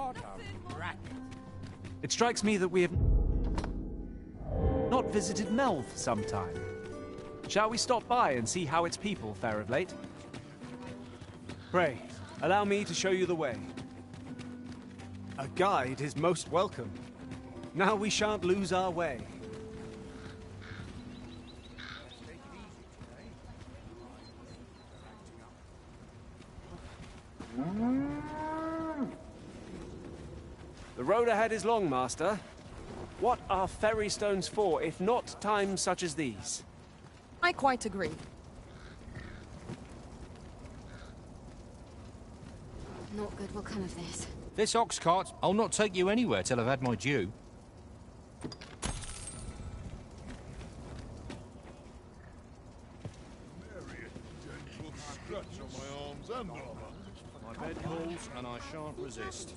What a racket. It strikes me that we have not visited Melv for some time. Shall we stop by and see how its people fare of late? Pray, allow me to show you the way. A guide is most welcome. Now we shan't lose our way. The road ahead is long, Master. What are ferry stones for, if not times such as these? I quite agree. Not good will come of this. This ox cart, I'll not take you anywhere till I've had my due. My bed calls, and I shan't resist.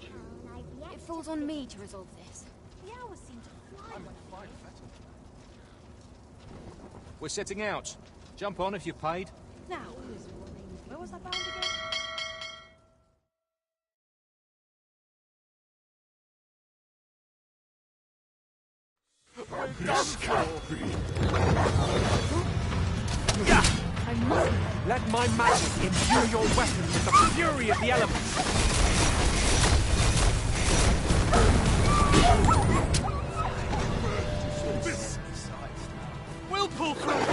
It falls on me to resolve this. The hours seem to fly when I'm We're setting out. Jump on if you've paid. Now, where was I bound again? I must let my magic imbue your weapon with the fury of the elements. We'll pull through.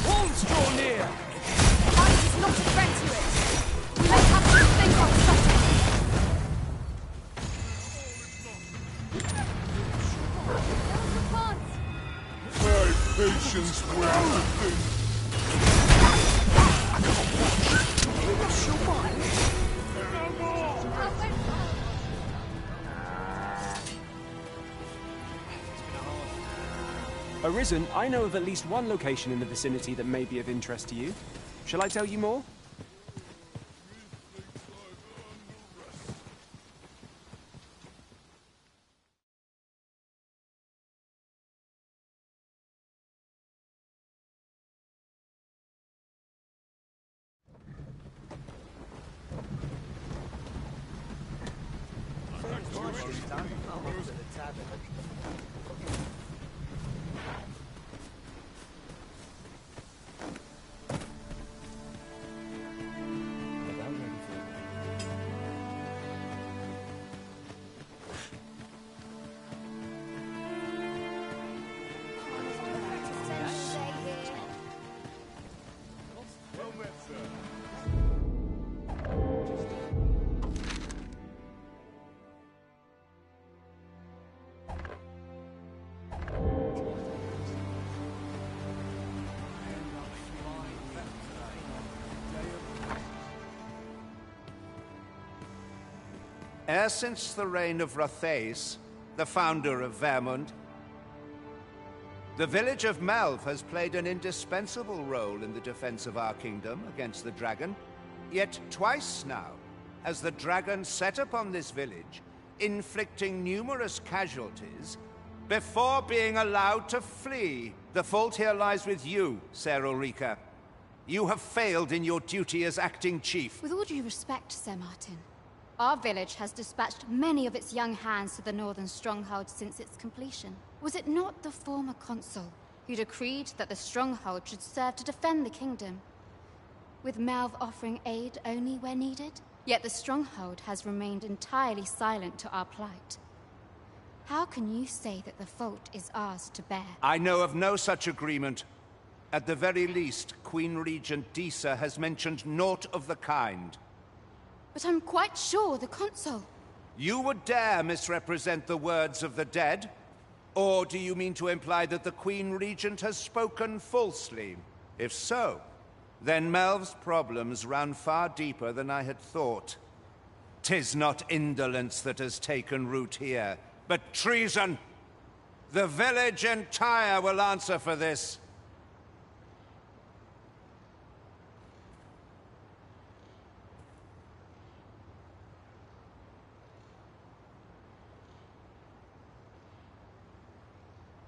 Horns draw near. Ice is not a friend to it. Let's have to think on something. My patience will thin. Arisen, I know of at least one location in the vicinity that may be of interest to you. Shall I tell you more? E'er since the reign of Rothaeus, the founder of Vermund, the village of Melv has played an indispensable role in the defense of our kingdom against the dragon. Yet twice now has the dragon set upon this village, inflicting numerous casualties before being allowed to flee. The fault here lies with you, Ser Ulrika. You have failed in your duty as acting chief. With all due respect, Sir Martin, our village has dispatched many of its young hands to the northern stronghold since its completion. Was it not the former consul who decreed that the stronghold should serve to defend the kingdom, with Melv offering aid only where needed? Yet the stronghold has remained entirely silent to our plight. How can you say that the fault is ours to bear? I know of no such agreement. At the very least, Queen Regent Disa has mentioned naught of the kind. But I'm quite sure the consul... You would dare misrepresent the words of the dead? Or do you mean to imply that the Queen Regent has spoken falsely? If so, then Melv's problems run far deeper than I had thought. 'Tis not indolence that has taken root here, but treason. The village entire will answer for this.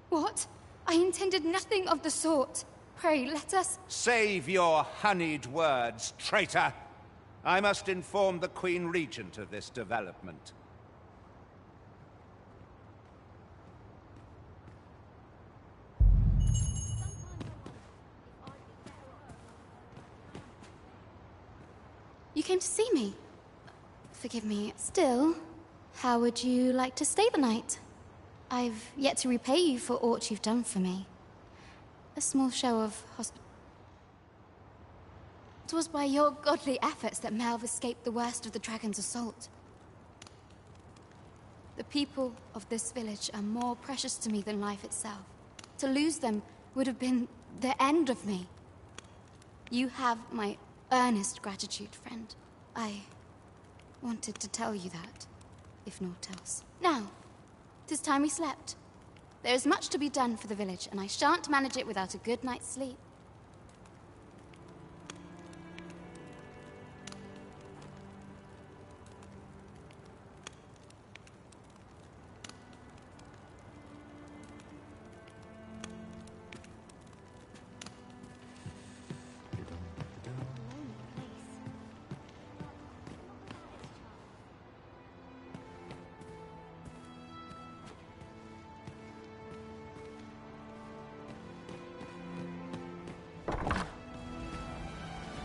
What? I intended nothing of the sort. Pray, let us... Save your honeyed words, traitor! I must inform the Queen Regent of this development. came to see me. Forgive me. Still, how would you like to stay the night? I've yet to repay you for aught you've done for me. A small show of It was by your godly efforts that Melv escaped the worst of the dragon's assault. The people of this village are more precious to me than life itself. To lose them would have been the end of me. You have my earnest gratitude, friend. I wanted to tell you that, if naught else. Now, 'tis time we slept. There is much to be done for the village, and I shan't manage it without a good night's sleep.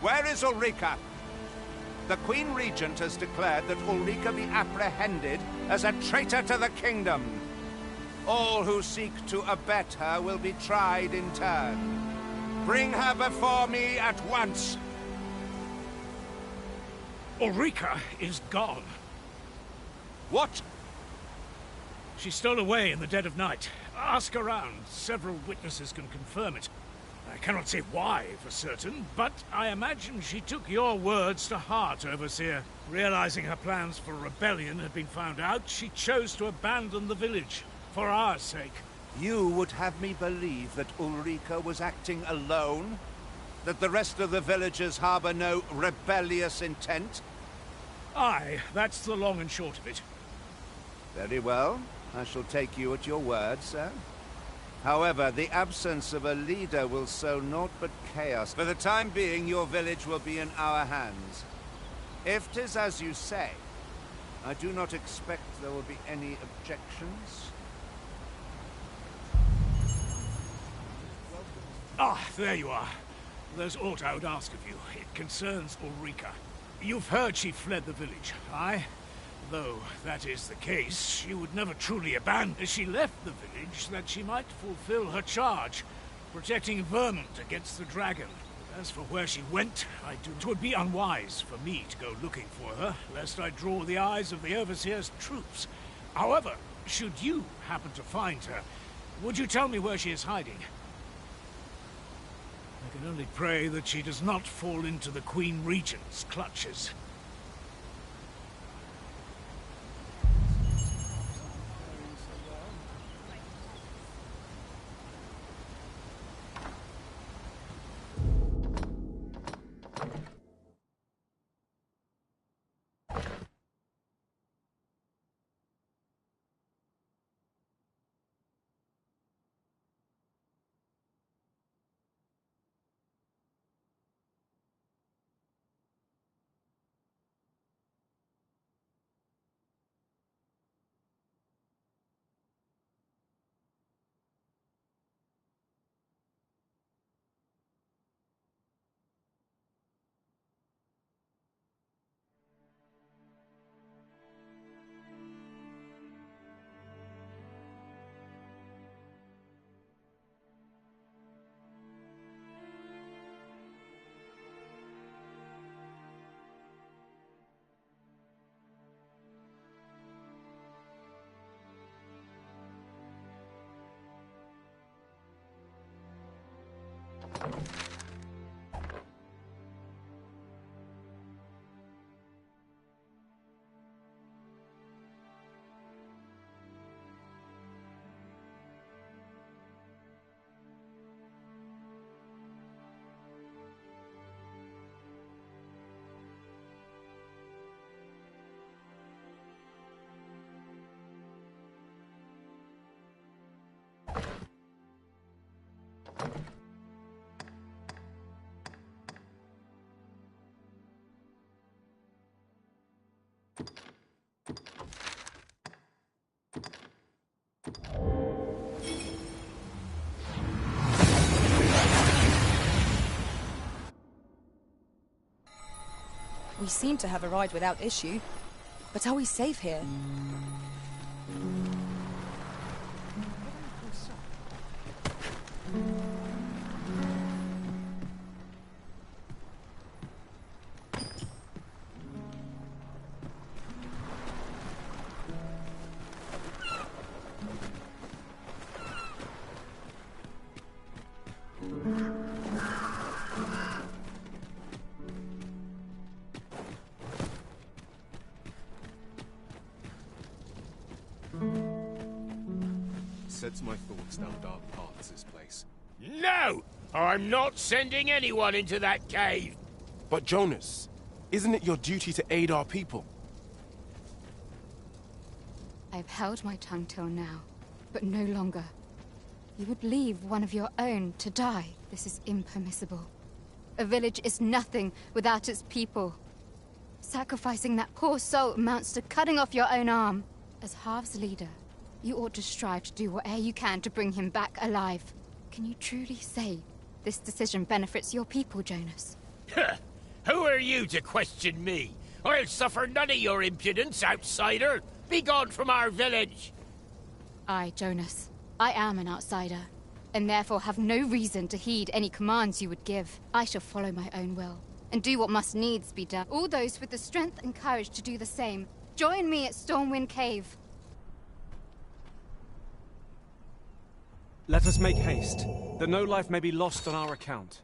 Where is Ulrika? The Queen Regent has declared that Ulrika be apprehended as a traitor to the kingdom. All who seek to abet her will be tried in turn. Bring her before me at once. Ulrika is gone. What? She stole away in the dead of night. Ask around. Several witnesses can confirm it. I cannot say why for certain, but I imagine she took your words to heart, Overseer. Realizing her plans for rebellion had been found out, she chose to abandon the village, for our sake. You would have me believe that Ulrika was acting alone? That the rest of the villagers harbor no rebellious intent? Aye, that's the long and short of it. Very well. I shall take you at your word, sir. However, the absence of a leader will sow naught but chaos. For the time being, your village will be in our hands. If 'tis as you say, I do not expect there will be any objections. Ah, there you are. There's aught I would ask of you. It concerns Ulrika. You've heard she fled the village, aye? Though that is the case, she would never truly abandon. She left the village that she might fulfill her charge, protecting Vermont against the dragon. As for where she went, it would be unwise for me to go looking for her, lest I draw the eyes of the Overseer's troops. However, should you happen to find her, would you tell me where she is hiding? I can only pray that she does not fall into the Queen Regent's clutches. We seem to have arrived without issue. But are we safe here? Sets my thoughts down dark paths, this place. No! I'm not sending anyone into that cave! But Jonas, isn't it your duty to aid our people? I've held my tongue till now, but no longer. You would leave one of your own to die. This is impermissible. A village is nothing without its people. Sacrificing that poor soul amounts to cutting off your own arm. As Half's leader, you ought to strive to do whatever you can to bring him back alive. Can you truly say this decision benefits your people, Jonas? Who are you to question me? I'll suffer none of your impudence, outsider! Be gone from our village! I, Jonas, I am an outsider, and therefore have no reason to heed any commands you would give. I shall follow my own will, and do what must needs be done. All those with the strength and courage to do the same, join me at Stormwind Cave. Let us make haste, that no life may be lost on our account.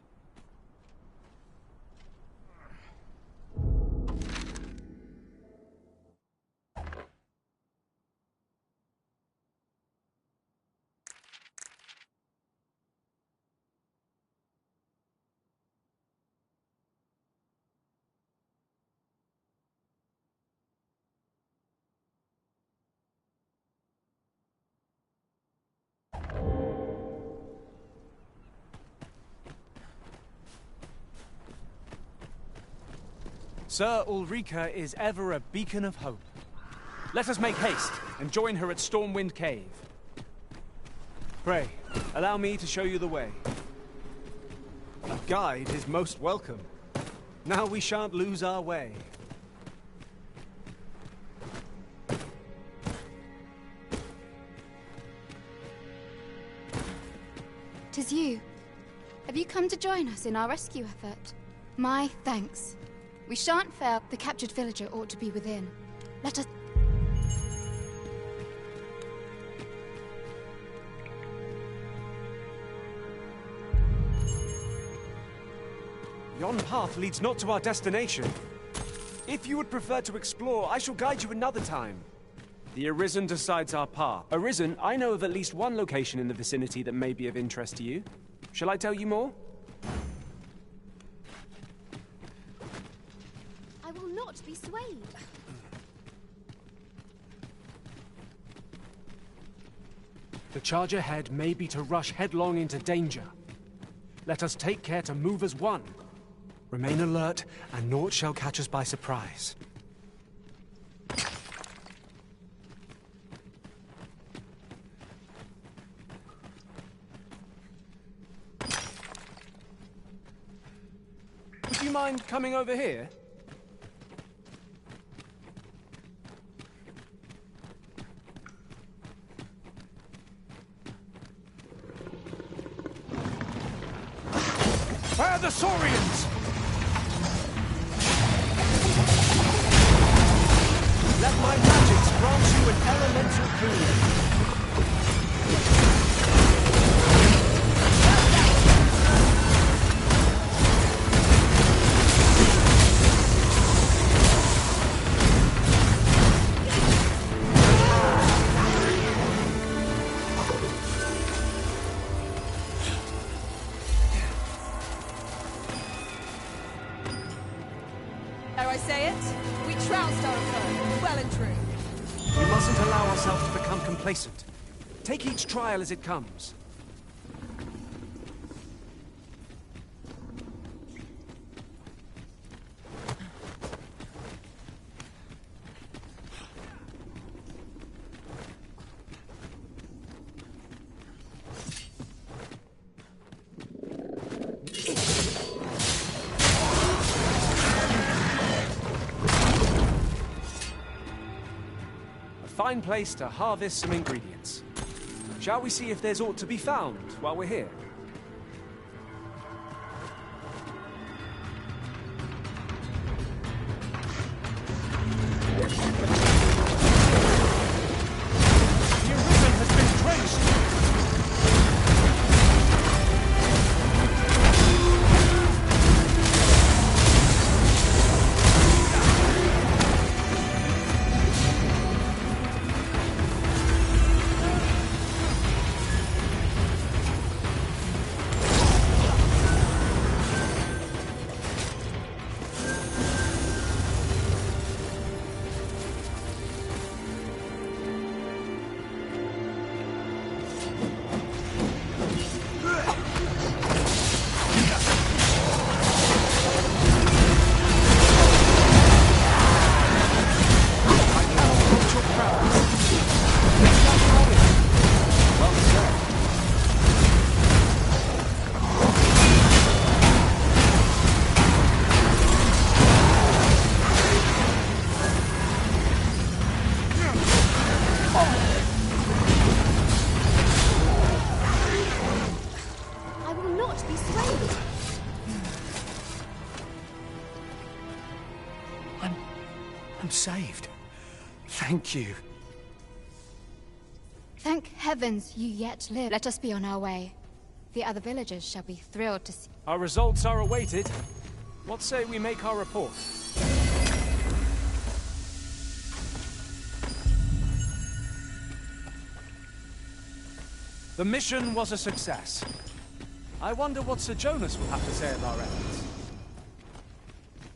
Sir Ulrika is ever a beacon of hope. Let us make haste and join her at Stormwind Cave. Pray, allow me to show you the way. A guide is most welcome. Now we shan't lose our way. 'Tis you. Have you come to join us in our rescue effort? My thanks. We shan't fail. The captured villager ought to be within. Let us... Yon path leads not to our destination. If you would prefer to explore, I shall guide you another time. The Arisen decides our path. Arisen, I know of at least one location in the vicinity that may be of interest to you. Shall I tell you more? I will not be swayed. The charge ahead may be to rush headlong into danger. Let us take care to move as one. Remain alert, and naught shall catch us by surprise. Would you mind coming over here? Fire the Saurians! Let my magics grant you an elemental boon. Dare I say it? We trounced our foe, well and true. We mustn't allow ourselves to become complacent. Take each trial as it comes. fine place to harvest some ingredients. Shall we see if there's aught to be found while we're here? The arisen has been drenched! I'm saved. Thank you. Thank heavens you yet live. Let us be on our way. The other villagers shall be thrilled to see. Our results are awaited. What say we make our report? The mission was a success. I wonder what Sir Jonas will have to say of our efforts.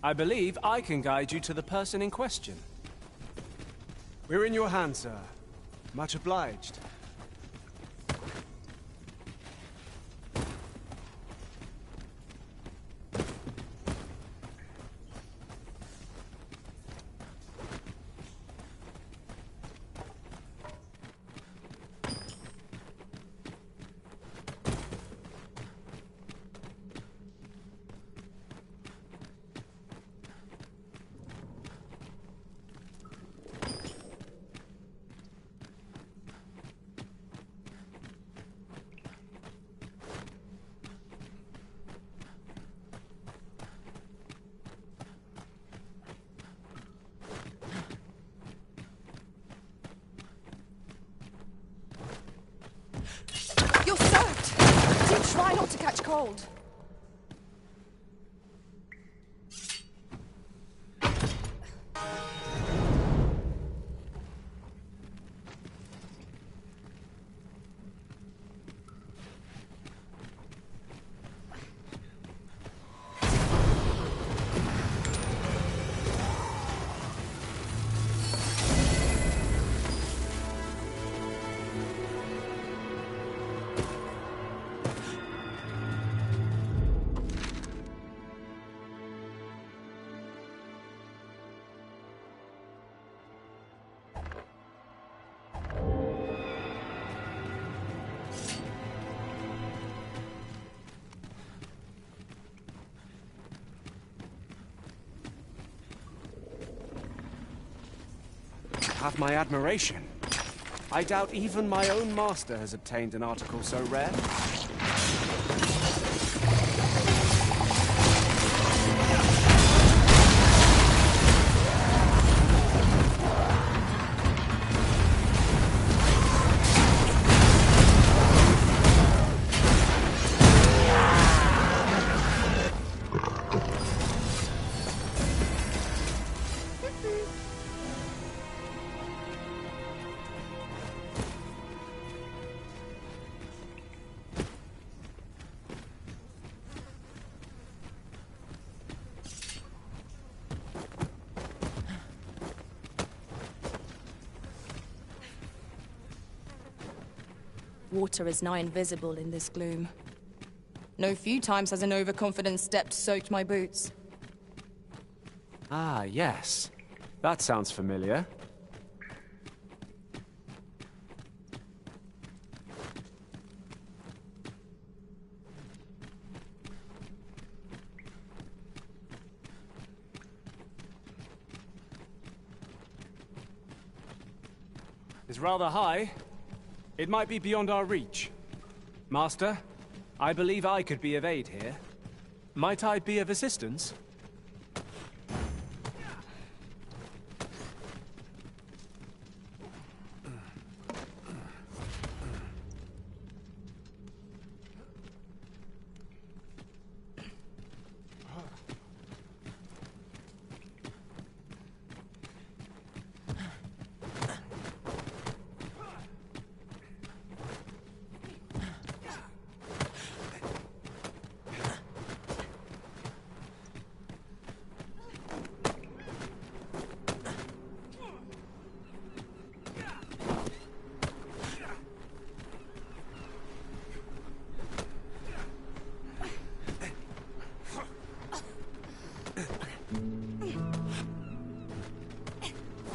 I believe I can guide you to the person in question. We're in your hands, sir. Much obliged. You're soaked! Do try not to catch cold. Have my admiration. I doubt even my own master has obtained an article so rare. Water is nigh invisible in this gloom. No few times has an overconfident step soaked my boots. Ah, yes. That sounds familiar. is rather high. It might be beyond our reach. Master, I believe I could be of aid here. Might I be of assistance?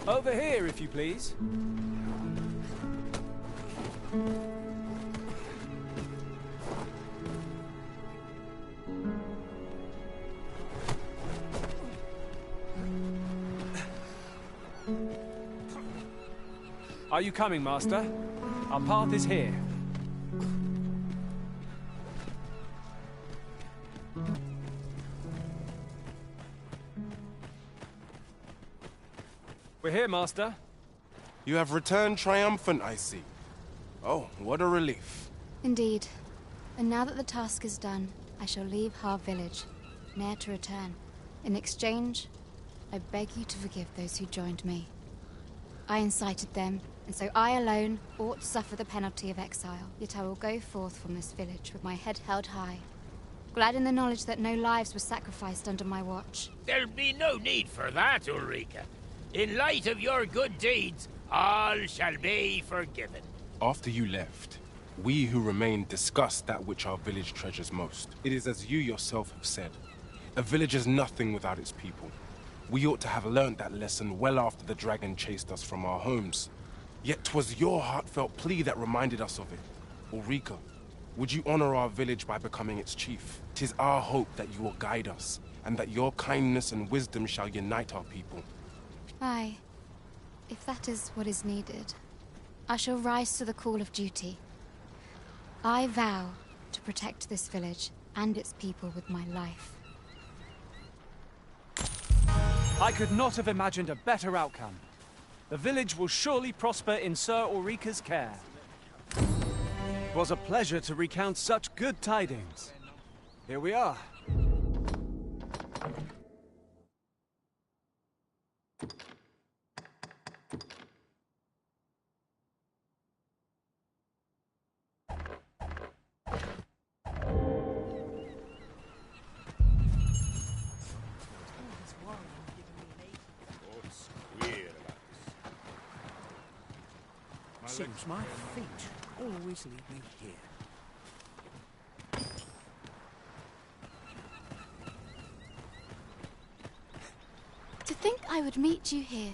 Over here, if you please. Are you coming, Master? Our path is here. We're here, Master. You have returned triumphant, I see. Oh, what a relief. Indeed. And now that the task is done, I shall leave Har village, ne'er to return. In exchange, I beg you to forgive those who joined me. I incited them, and so I alone ought to suffer the penalty of exile. Yet I will go forth from this village with my head held high, glad in the knowledge that no lives were sacrificed under my watch. There'll be no need for that, Ulrika. In light of your good deeds, all shall be forgiven. After you left, we who remained discussed that which our village treasures most. It is as you yourself have said. A village is nothing without its people. We ought to have learned that lesson well after the dragon chased us from our homes. Yet 'twas your heartfelt plea that reminded us of it. Ulrika, would you honor our village by becoming its chief? 'Tis our hope that you will guide us, and that your kindness and wisdom shall unite our people. Aye, if that is what is needed, I shall rise to the call of duty. I vow to protect this village and its people with my life. I could not have imagined a better outcome. The village will surely prosper in Sir Ulrika's care. It was a pleasure to recount such good tidings. Here we are. Seems my feet always lead me here. To think I would meet you here.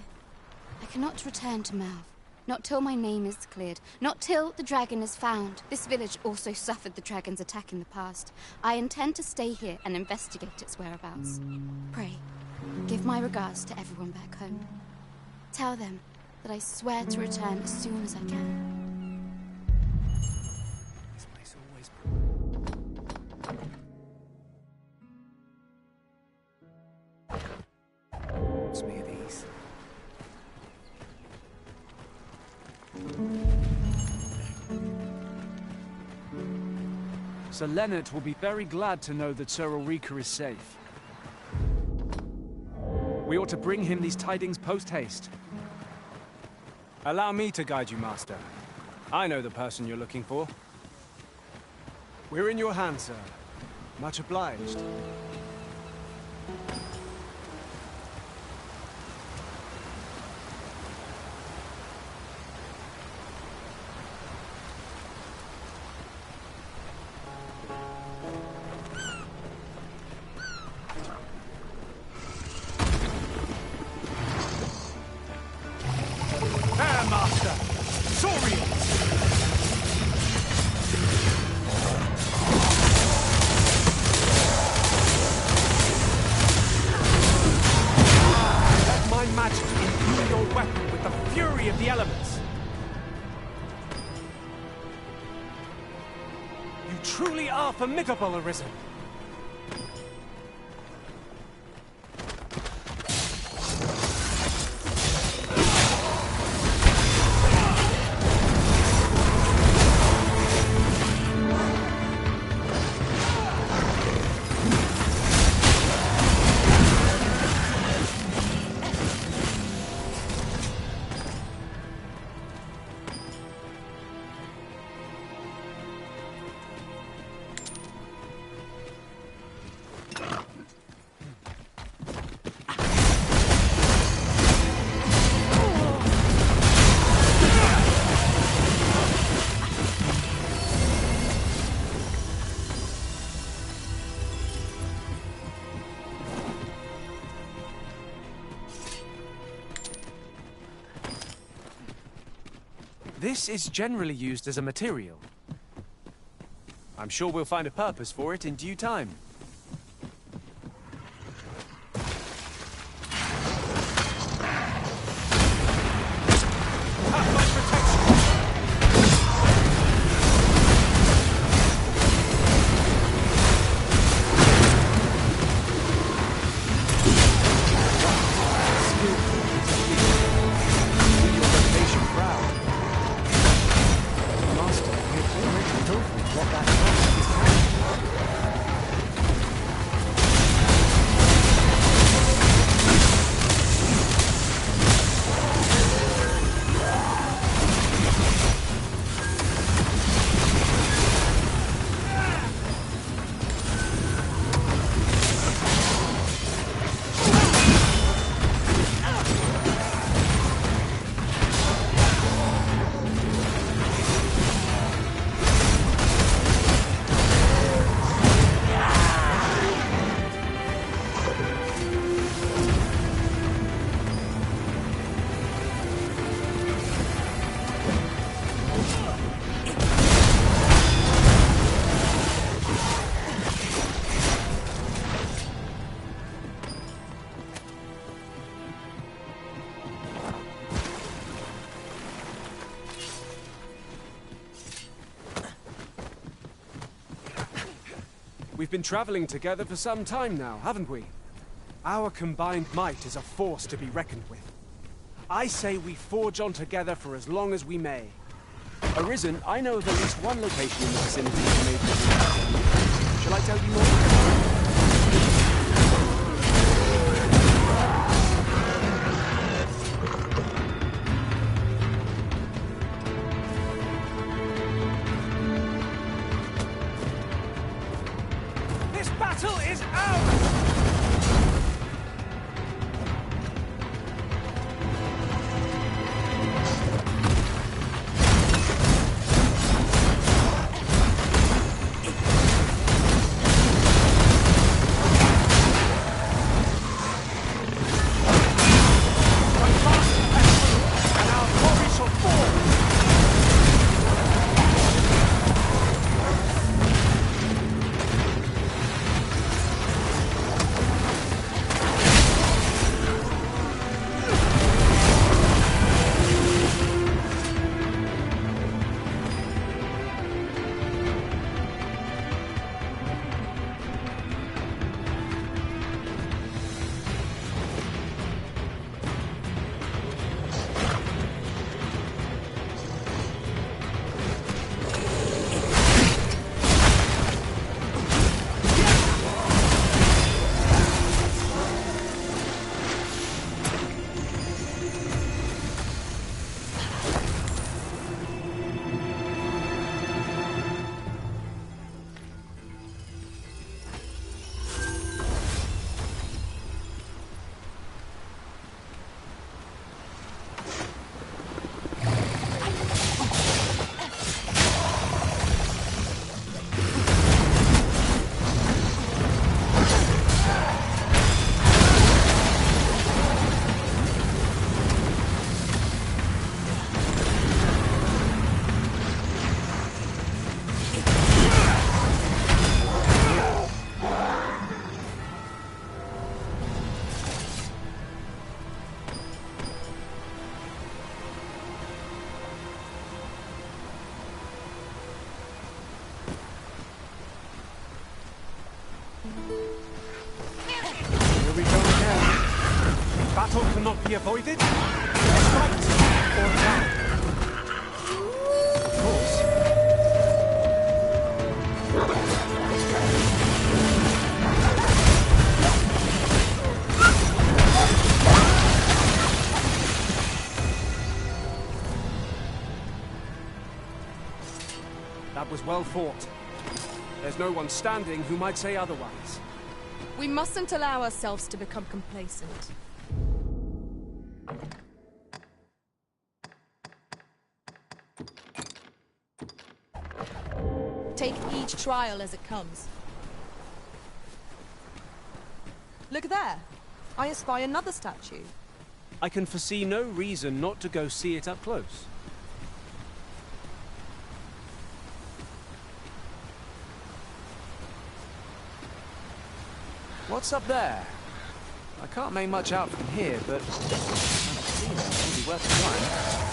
I cannot return to Melv. Not till my name is cleared. Not till the dragon is found. This village also suffered the dragon's attack in the past. I intend to stay here and investigate its whereabouts. Pray, give my regards to everyone back home. Tell them that I swear to return as soon as I can. This place always... What's me of these? Sir Leonard will be very glad to know that Sir Ulrika is safe. We ought to bring him these tidings post-haste. Allow me to guide you, Master. I know the person you're looking for. We're in your hands, sir. Much obliged. You truly are formidable, Arisen. This is generally used as a material. I'm sure we'll find a purpose for it in due time. Have my protection! We've been traveling together for some time now, haven't we? Our combined might is a force to be reckoned with. I say we forge on together for as long as we may. Arisen, I know of at least one location in the vicinity that may be. Shall I tell you more? be avoided? Fight or die? Of course. That was well fought. There's no one standing who might say otherwise. We mustn't allow ourselves to become complacent. Take each trial as it comes. Look there. I espy another statue. I can foresee no reason not to go see it up close. What's up there? I can't make much out from here, but I've seen it. It'll be worth a try.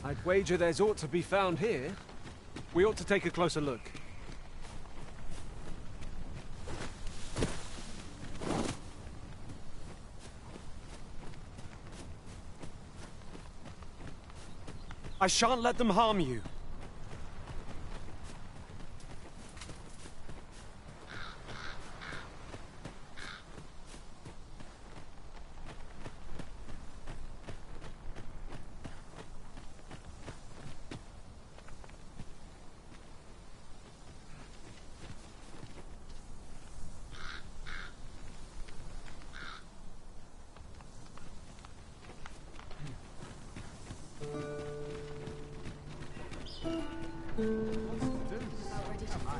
I'd wager there's aught to be found here. We ought to take a closer look. I shan't let them harm you.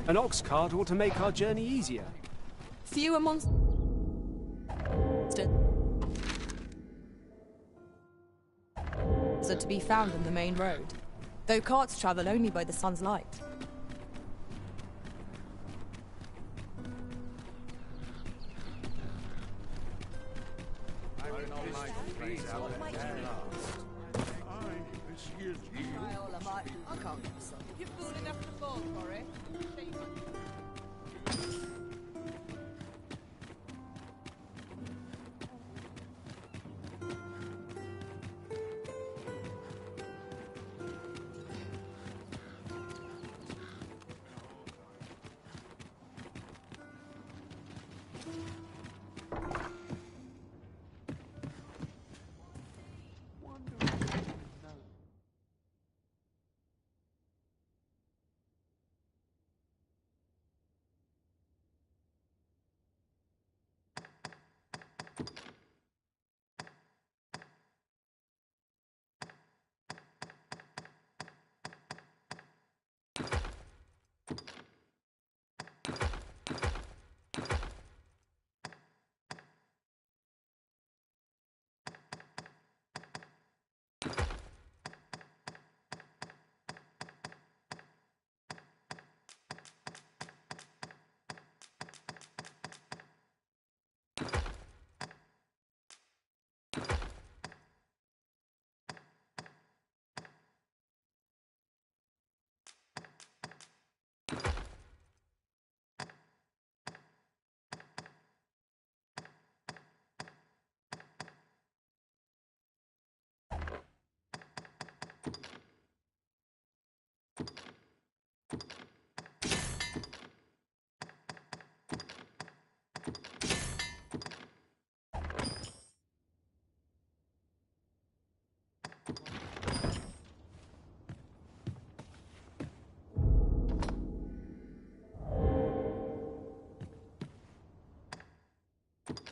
An ox cart ought to make our journey easier. Fewer monsters are to be found on the main road, though carts travel only by the sun's light.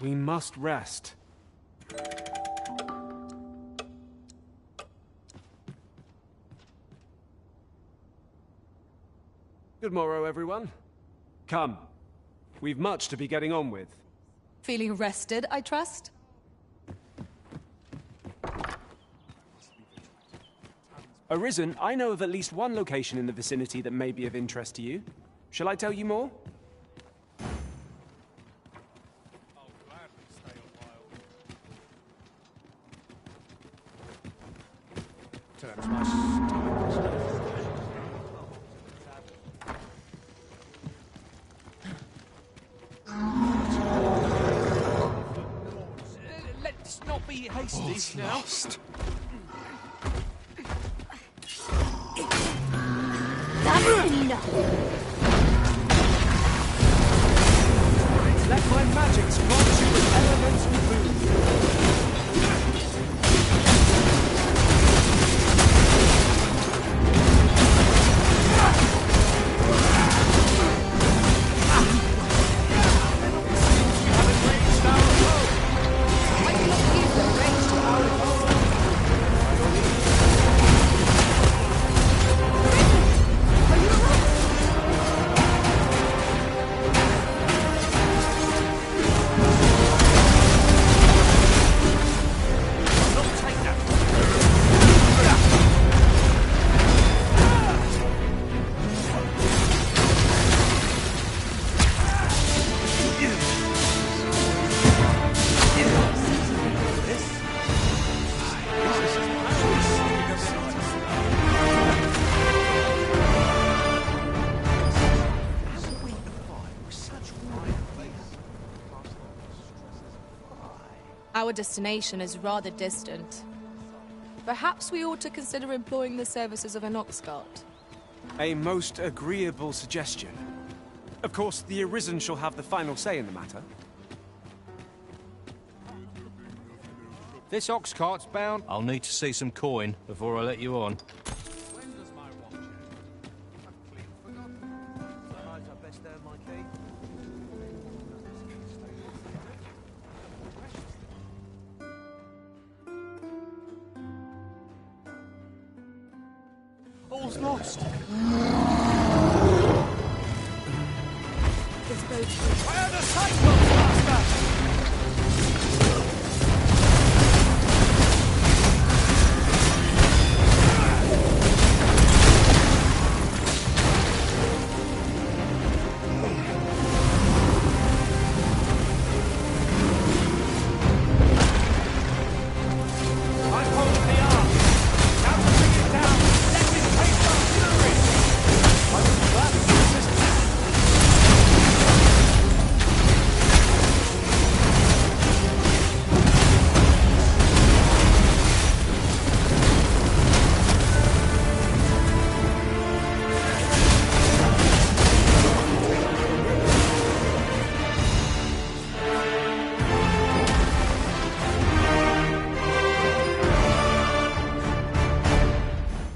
We must rest. Good morrow, everyone. Come. We've much to be getting on with. Feeling rested, I trust? Arisen, I know of at least one location in the vicinity that may be of interest to you. Shall I tell you more? Turns my stomach. Let's not be hasty All's now. lost. That's enough. Let my magic supply you with elemental food. Our destination is rather distant. Perhaps we ought to consider employing the services of an ox cart. A most agreeable suggestion. Of course, the Arisen shall have the final say in the matter. This ox cart's bound. I'll need to see some coin before I let you on. All's lost. This boat is... Where the Cyclops, master?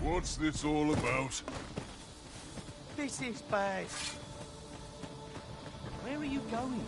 What's this all about? This is bad. Where are you going?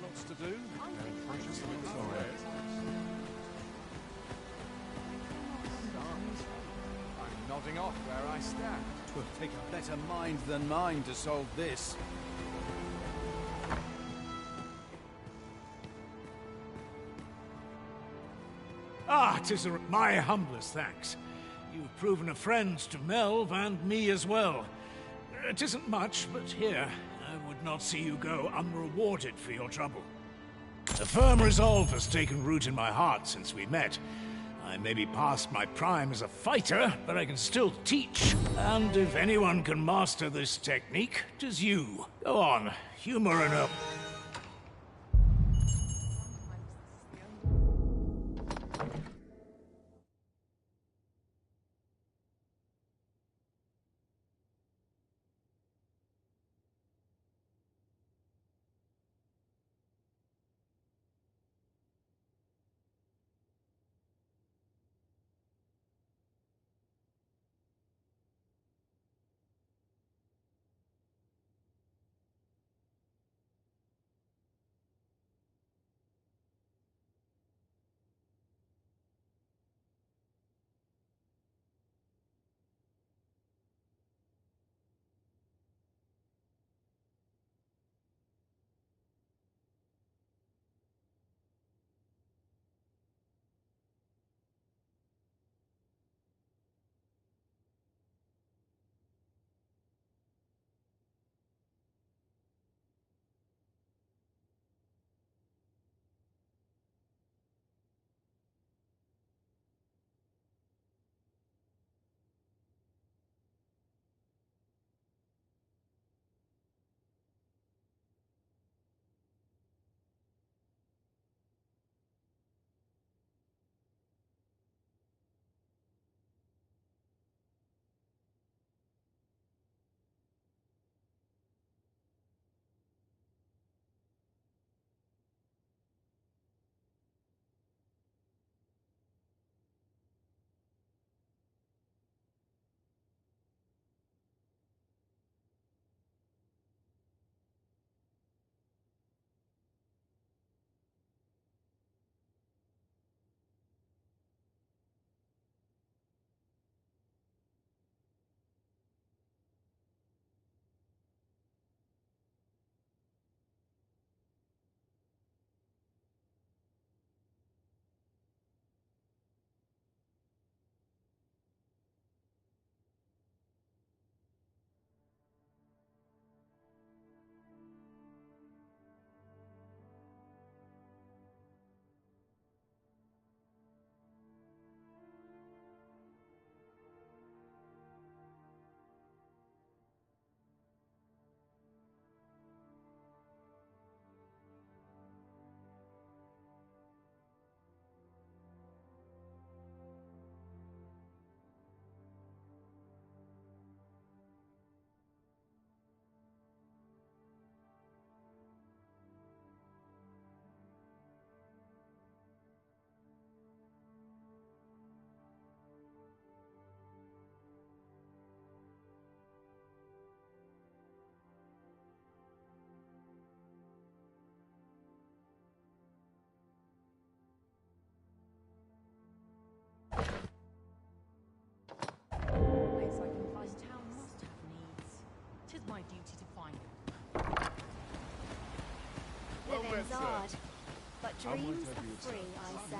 Lots to do. And precious little time. I'm nodding off where I stand. 'Twould take a better mind than mine to solve this. Ah, 'tis my humblest thanks. You've proven a friend to Melv and me as well. It isn't much, but here, I would not see you go unrewarded for your trouble. A firm resolve has taken root in my heart since we met. I may be past my prime as a fighter, but I can still teach. And if anyone can master this technique, 'tis you. Go on, humor and up. my duty to find them. Living's hard, but dreams are free, I say.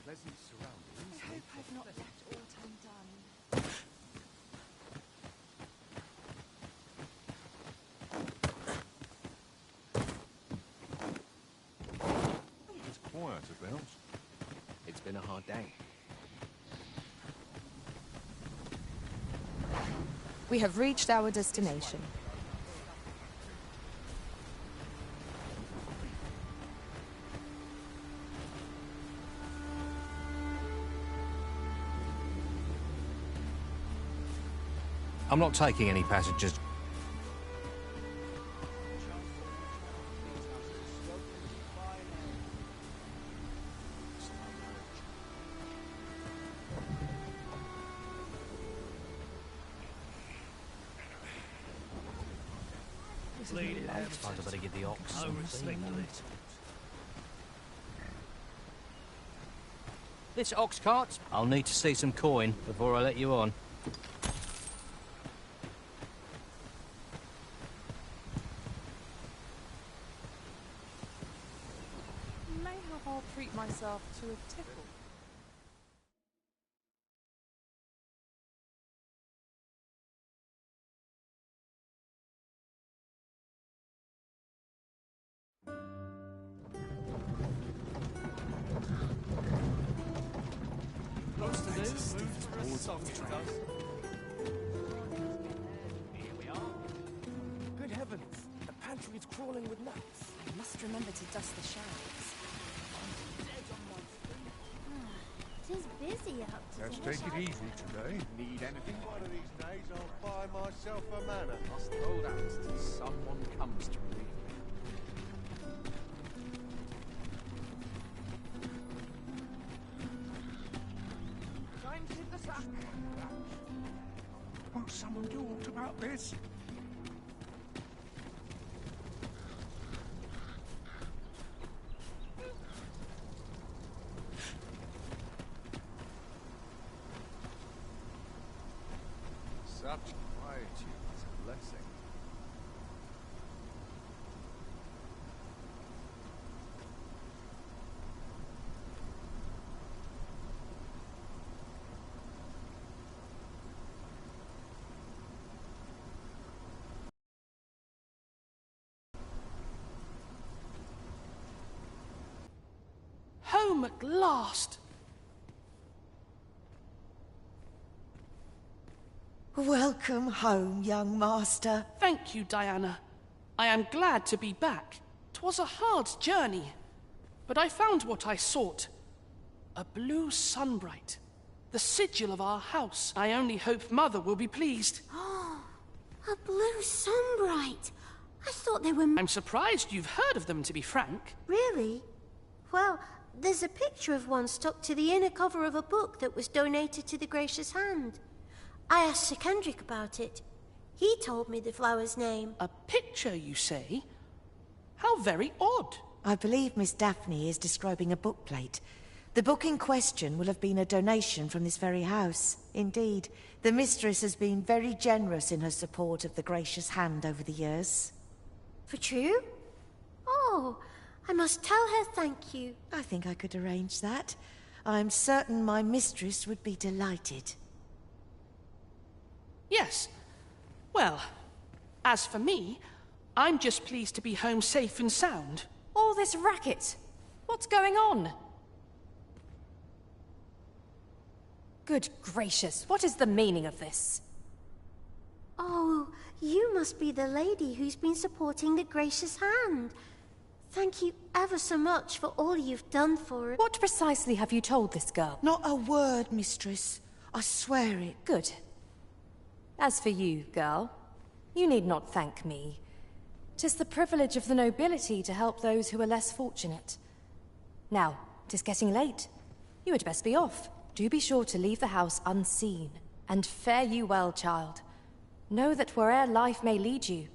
Pleasant surroundings. I hope I've not left aught undone. It's quiet about. It's been a hard day. We have reached our destination. I'm not taking any passengers. I'd better give the ox some feed. This ox cart, I'll need to see some coin before I let you on. Mayhap I'll treat myself to a tickle. Good heavens! The pantry is crawling with nuts. I must remember to dust the shelves. It is busy out Let's today. take it easy today. Need anything? One of these days I'll buy myself a manor. Must hold out till someone comes to relieve me. Won't someone do aught about this? Such quietude is a blessing. Home at last! Welcome home, young master. Thank you, Diana. I am glad to be back. 'Twas a hard journey, but I found what I sought. A blue sunbright, the sigil of our house. I only hope Mother will be pleased. Oh, a blue sunbright. I thought they were... I'm surprised you've heard of them, to be frank. Really? Well, there's a picture of one stuck to the inner cover of a book that was donated to the Gracious Hand. I asked Sir Kendrick about it. He told me the flower's name. A picture, you say? How very odd. I believe Miss Daphne is describing a bookplate. The book in question will have been a donation from this very house. Indeed, the mistress has been very generous in her support of the Gracious Hand over the years. For true? Oh, I must tell her thank you. I think I could arrange that. I'm certain my mistress would be delighted. Yes. Well, as for me, I'm just pleased to be home safe and sound. All this racket. What's going on? Good gracious, what is the meaning of this? Oh, you must be the lady who's been supporting the Gracious Hand. Thank you ever so much for all you've done for it. What precisely have you told this girl? Not a word, mistress. I swear it. Good. As for you, girl, you need not thank me. 'Tis the privilege of the nobility to help those who are less fortunate. Now, 'tis getting late. You had best be off. Do be sure to leave the house unseen. And fare you well, child. Know that where'er life may lead you,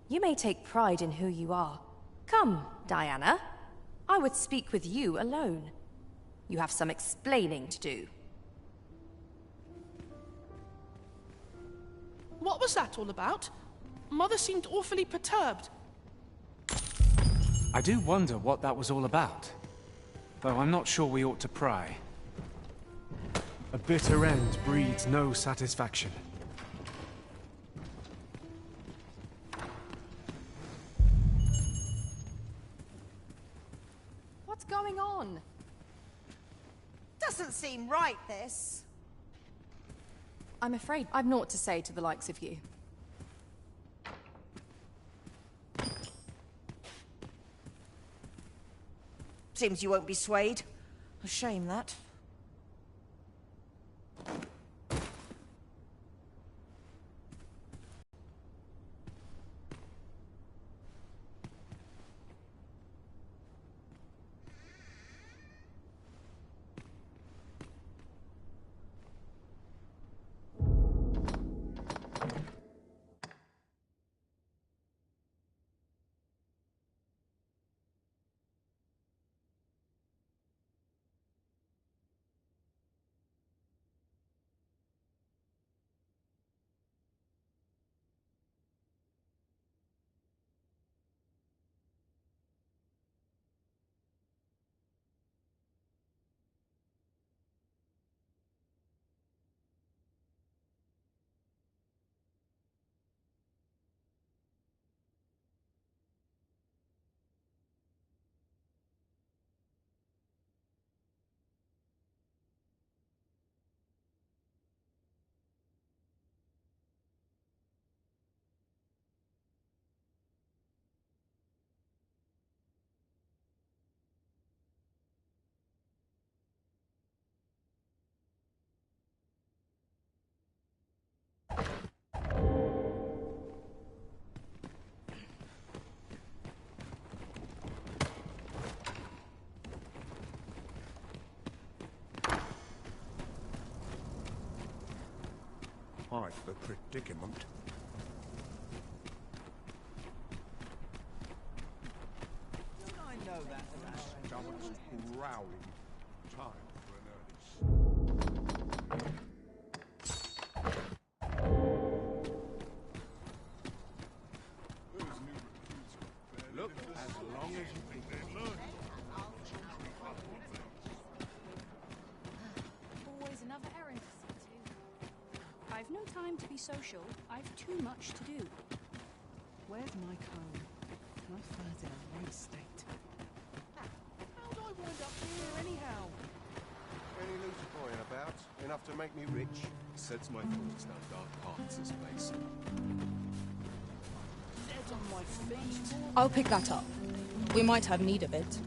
you may take pride in who you are. Come, Diana. I would speak with you alone. You have some explaining to do. What was that all about? Mother seemed awfully perturbed. I do wonder what that was all about. Though I'm not sure we ought to pry. A bitter end breeds no satisfaction. What's going on? Doesn't seem right, this. I'm afraid I've naught to say to the likes of you. Seems you won't be swayed. A shame, that. Quite the predicament. Don't I know that Stomach's growling. Time for an early Look, as long as you think they learn. Always another errand to see to. I've no time to be social. I've too much to do. Where's my comb? My fur's in a great state. How'd I wind up here anyhow? Any loose coin about? Enough to make me rich? Sets my thoughts down dark paths, this place. Dead on my feet. I'll pick that up. We might have need of it.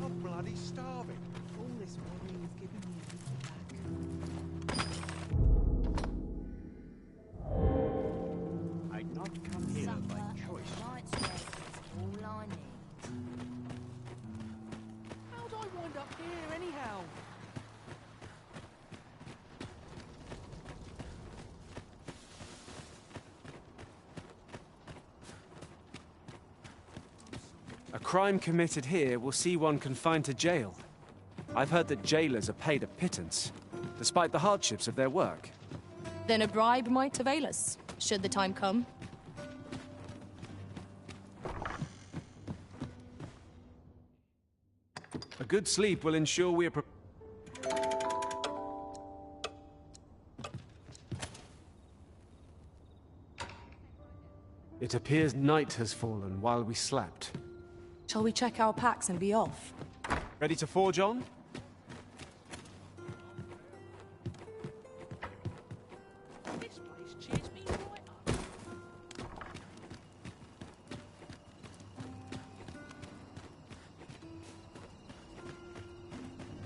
I'm bloody starving. All this worry is giving me a little back. I'd not come here by choice. Night's rest is all I need. How'd I wind up here anyhow? A crime committed here will see one confined to jail. I've heard that jailers are paid a pittance, despite the hardships of their work. Then a bribe might avail us, should the time come. A good sleep will ensure we are It appears night has fallen while we slept. Shall we check our packs and be off? Ready to forge on? This place cheers me right up.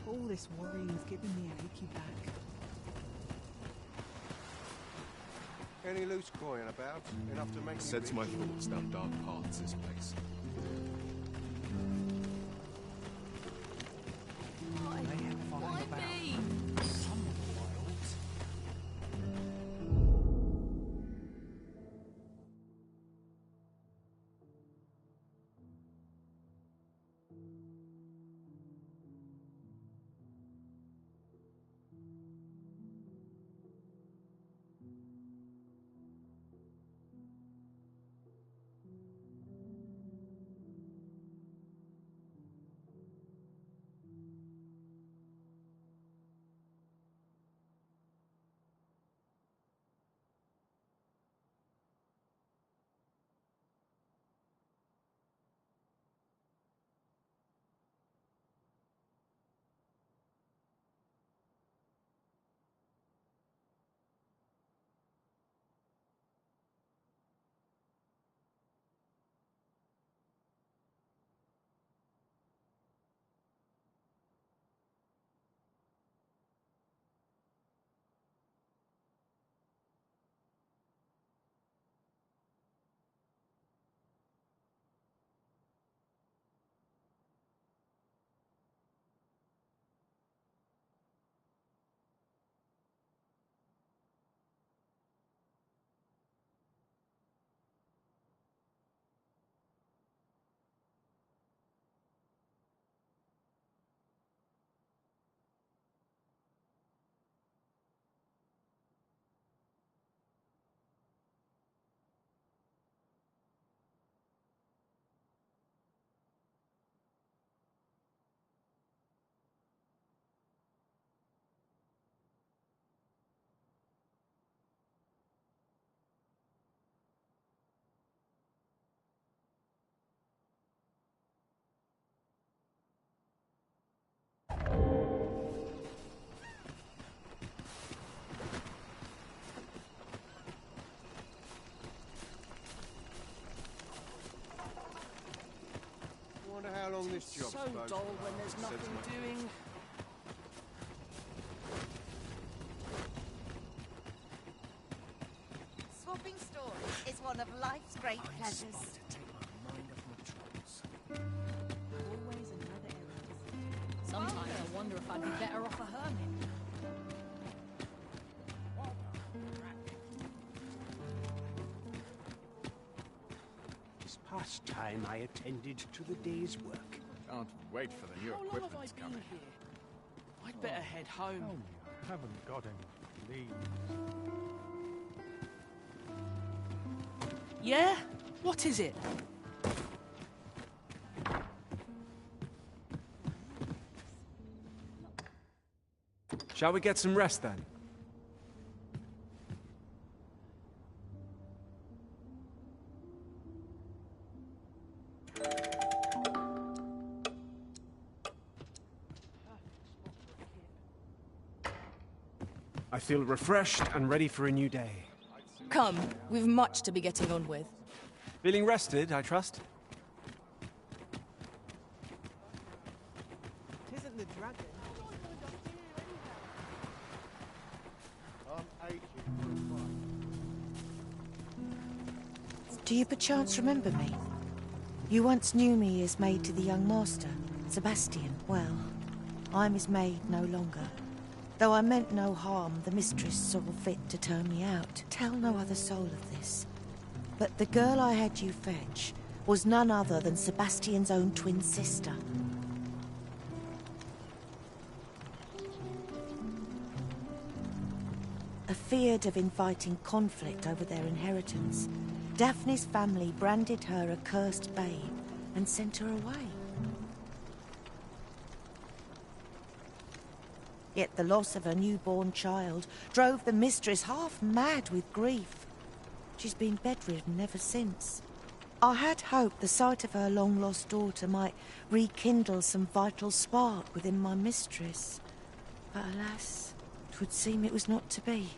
All this worry is giving me a achy back. Any loose coin about? Enough to make me Sets rich? my thoughts down dark paths, this place. I have this job's So supposed dull to when there's last, says nothing my doing. Swapping stories is one of life's great pleasures. Always another errand. Sometimes I wonder if I'd be better off a hermit. It's past time I attended to the day's work. Can't wait for the new How long have I equipment's been coming. here? I'd better head home. I haven't got any leaves. Yeah? What is it? Shall we get some rest then? I feel refreshed and ready for a new day. Come, we've much to be getting on with. Feeling rested, I trust? It isn't the dragon. I'm aching for a fight. Do you perchance remember me? You once knew me as maid to the young master, Sebastian. Well, I'm his maid no longer. Though I meant no harm, the mistress saw fit to turn me out. Tell no other soul of this. But the girl I had you fetch was none other than Sebastian's own twin sister. Afeard of inviting conflict over their inheritance, Daphne's family branded her a cursed babe and sent her away. Yet the loss of her newborn child drove the mistress half mad with grief. She's been bedridden ever since. I had hoped the sight of her long-lost daughter might rekindle some vital spark within my mistress. But alas, 'twould seem it was not to be.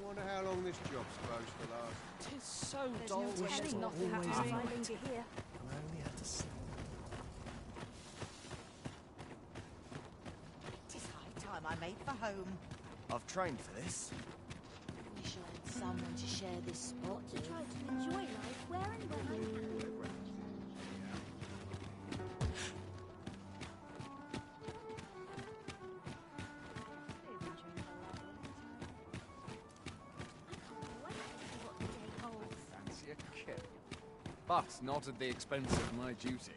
Wonder how long this job's supposed to last. 'Tis so There's dull no when telling there's nothing nothing happens if I doing. linger here. Tis high time I made for home. I've trained for this. Wish I had someone to share this spot To try to enjoy life where and when I can. Fancy a kip. But not at the expense of my duty.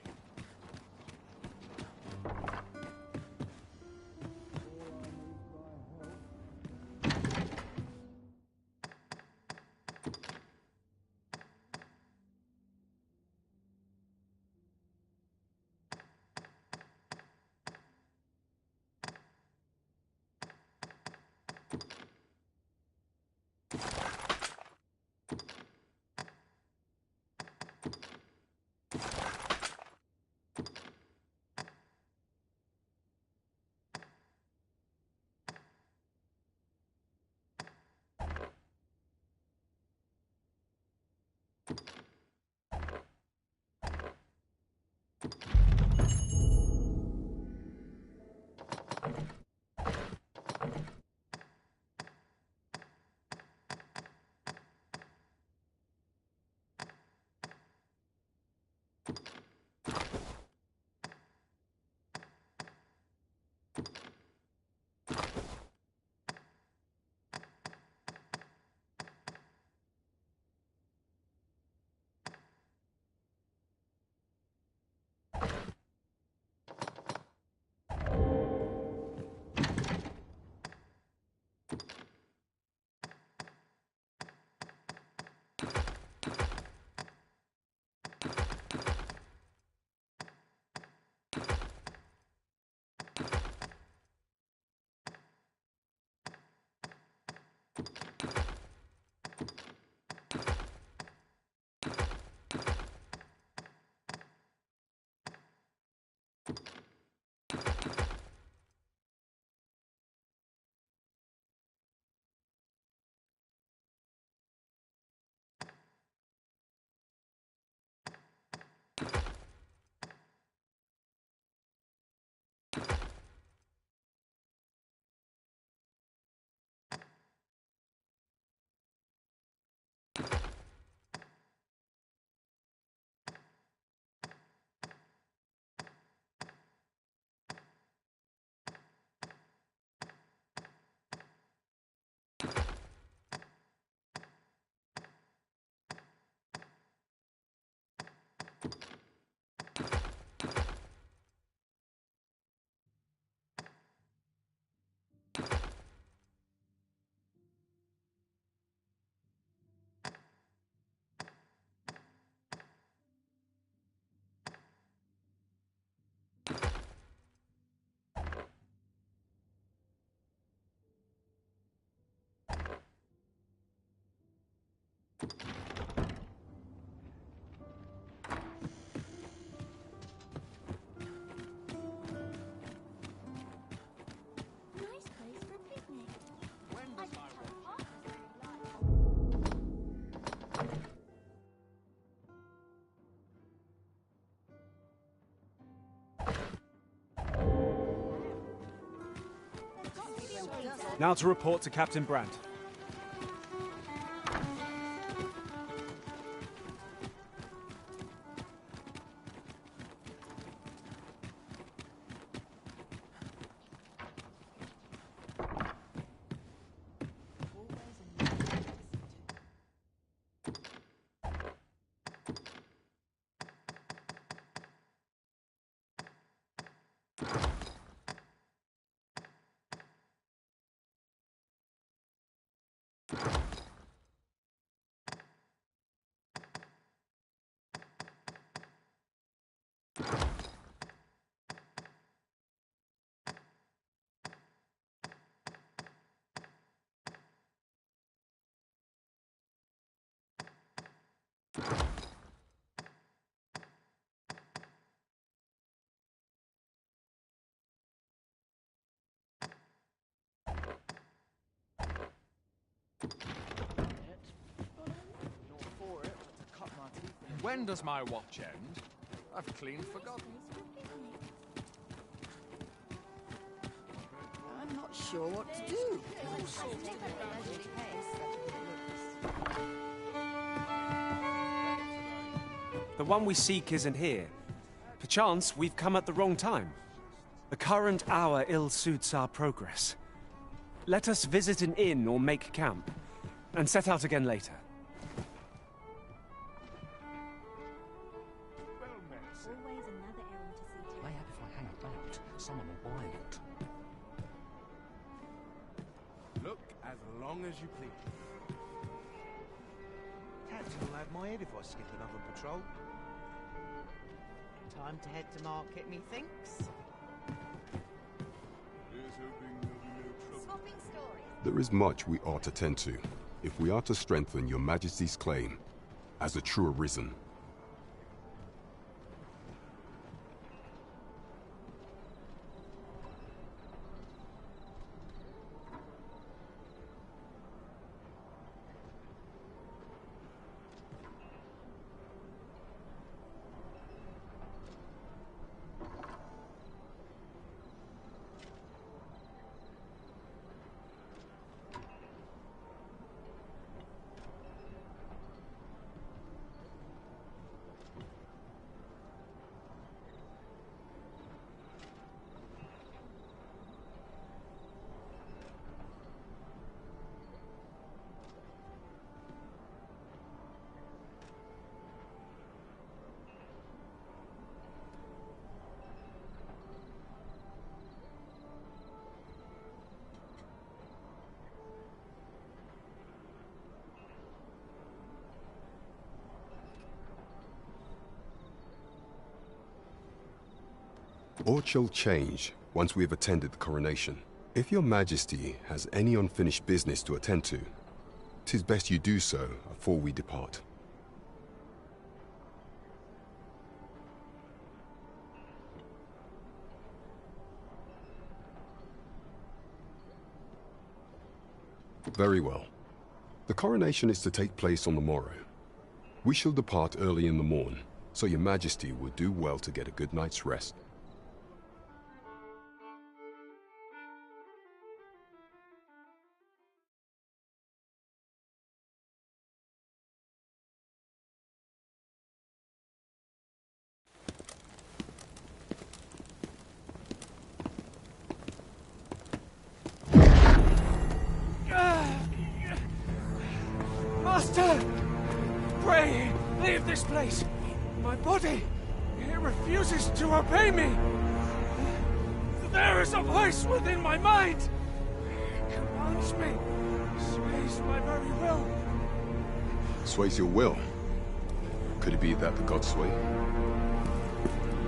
Now to report to Captain Brandt. When does my watch end? I've clean forgotten. I'm not sure what to do. The one we seek isn't here. Perchance we've come at the wrong time. The current hour ill suits our progress. Let us visit an inn or make camp, and set out again later. Someone will buy it. Look as long as you please. Captain will have my head if I skip another patrol. Time to head to market, methinks. Swapping stories. There is much we ought to tend to, if we are to strengthen your Majesty's claim as a true arisen. Aught shall change once we have attended the coronation. If your Majesty has any unfinished business to attend to, 'tis best you do so afore we depart. Very well. The coronation is to take place on the morrow. We shall depart early in the morn, so your Majesty would do well to get a good night's rest. Master! Pray, leave this place! My body, it refuses to obey me! There is a voice within my mind! It commands me, sways my very will. Sways your will? Could it be that the gods sway?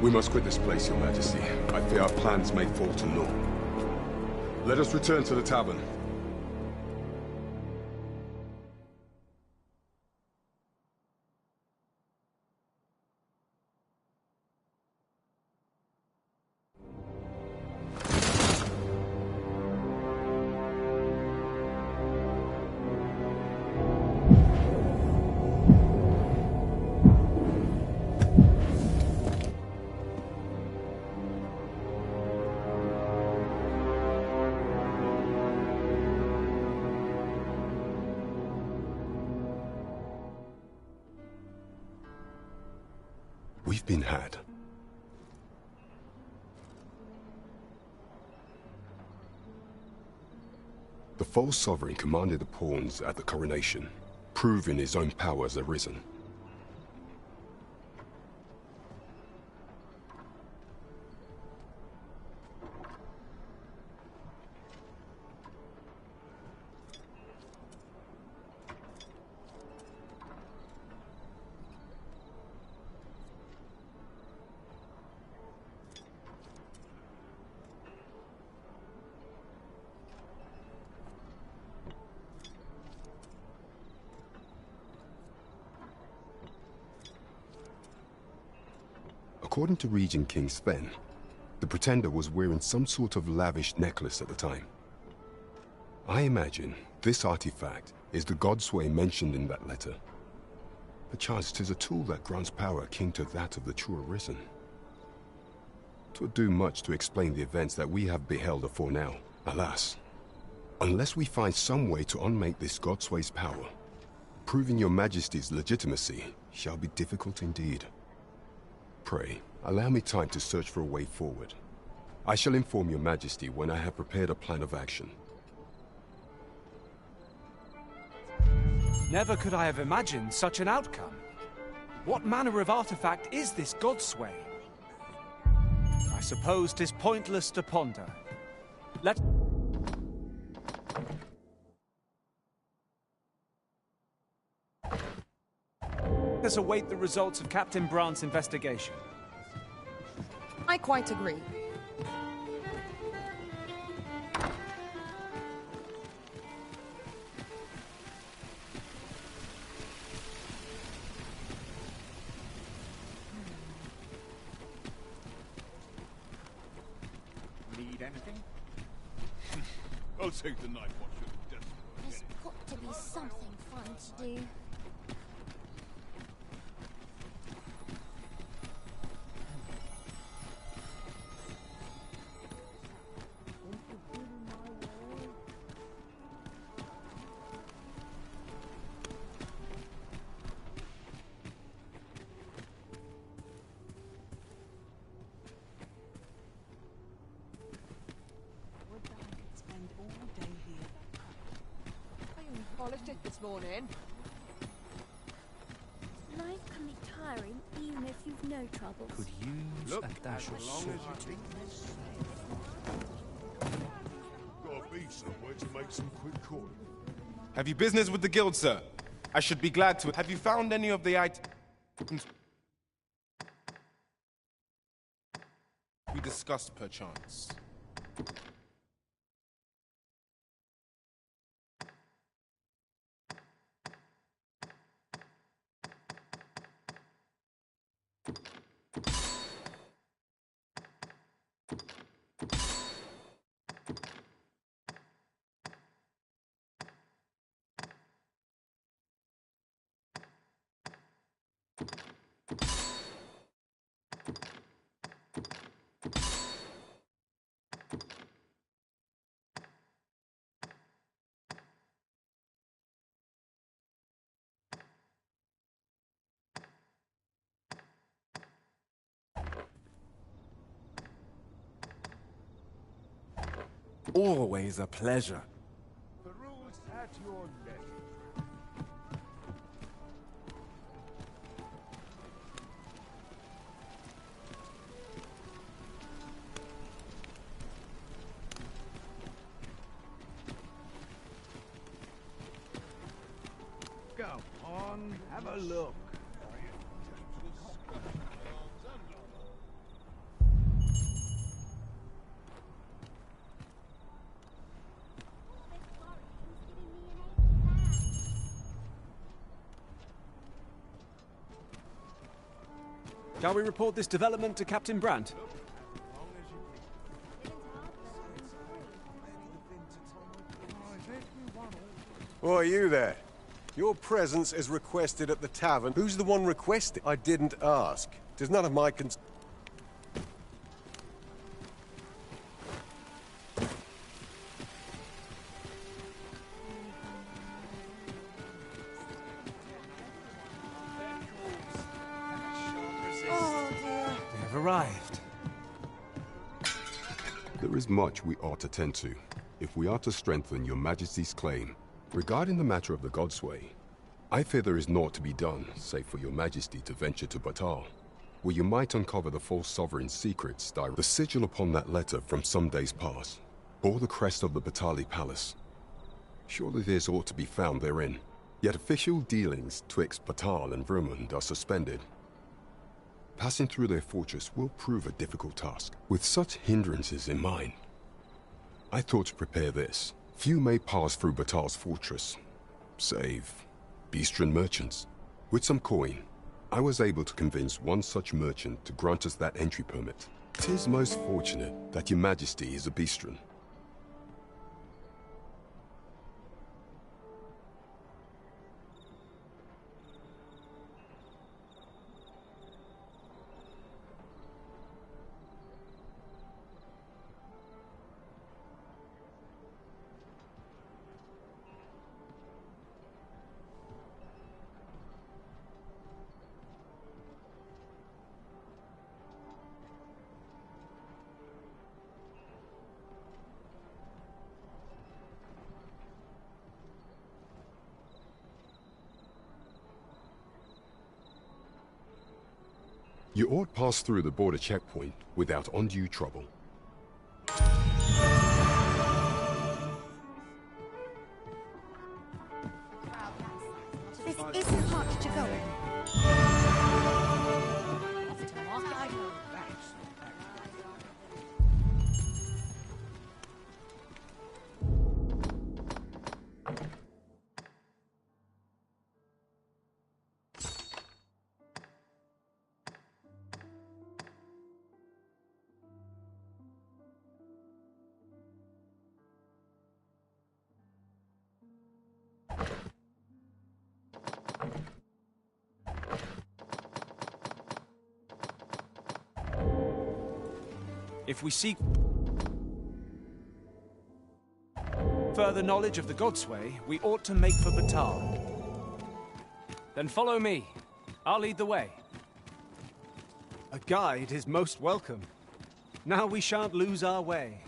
We must quit this place, your Majesty. I fear our plans may fall to naught. Let us return to the tavern. We've been had. The false sovereign commanded the pawns at the coronation, proving his own power as arisen. According to Regent King Sven, the Pretender was wearing some sort of lavish necklace at the time. I imagine this artifact is the Godsway mentioned in that letter. Perchance 'tis a tool that grants power akin to that of the true Arisen. 'Twould do much to explain the events that we have beheld afore now. Alas, unless we find some way to unmake this Godsway's power, proving your Majesty's legitimacy shall be difficult indeed. Pray, allow me time to search for a way forward. I shall inform your Majesty when I have prepared a plan of action. Never could I have imagined such an outcome. What manner of artifact is this Godsway? I suppose 'tis pointless to ponder. Let us await the results of Captain Brandt's investigation. I quite agree. Need anything? I'll take the knife watch your desk. There's got to be something fun to do. Polished it this morning. Life can be tiring even if you've no troubles. Could use a dash of salt. Gotta be somewhere to make some quick coin. Have you business with the guild, sir? I should be glad to. Have you found any of the items we discussed, perchance? Always a pleasure. The rules at your leisure. Go on, have a look. Shall we report this development to Captain Brandt? Why, you there? Your presence is requested at the tavern. Who's the one requesting? I didn't ask. 'Tis none of my concern. Oh, arrived. There is much we ought to tend to, if we are to strengthen your Majesty's claim. Regarding the matter of the Godsway, I fear there is naught to be done, save for your Majesty to venture to Batal, where you might uncover the false sovereign's secrets. The sigil upon that letter from some days past bore the crest of the Batali Palace. Surely there's aught to be found therein. Yet official dealings twixt Batal and Vermund are suspended. Passing through their fortress will prove a difficult task. With such hindrances in mind, I thought to prepare this. Few may pass through Batal's fortress, save Beastren merchants. With some coin, I was able to convince one such merchant to grant us that entry permit. 'Tis most fortunate that your Majesty is a Beastren. You ought pass through the border checkpoint without undue trouble. This isn't much to go on. If we seek further knowledge of the Godsway, we ought to make for Batal. Then follow me. I'll lead the way. A guide is most welcome. Now we shan't lose our way.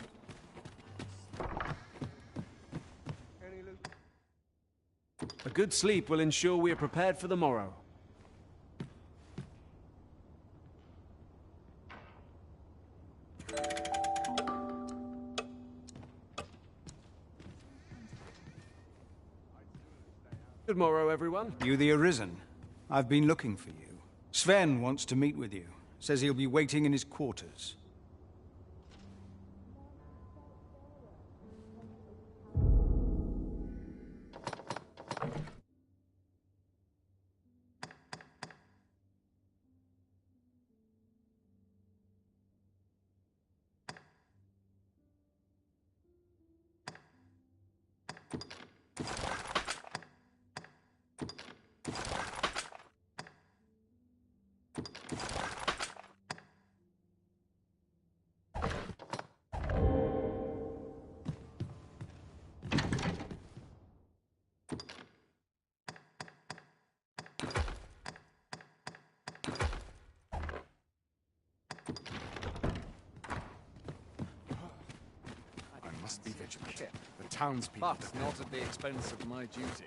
A good sleep will ensure we are prepared for the morrow. Good morrow, everyone. You the Arisen? I've been looking for you. Sven wants to meet with you. Says he'll be waiting in his quarters. Must be vigilant. The townspeople. But not at the expense of my duty.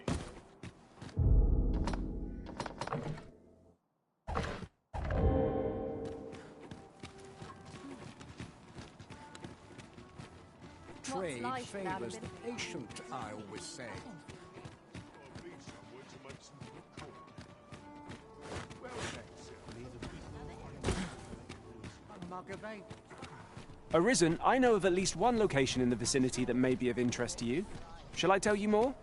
Trade favors the patient, I always say. Arisen, I know of at least one location in the vicinity that may be of interest to you. Shall I tell you more?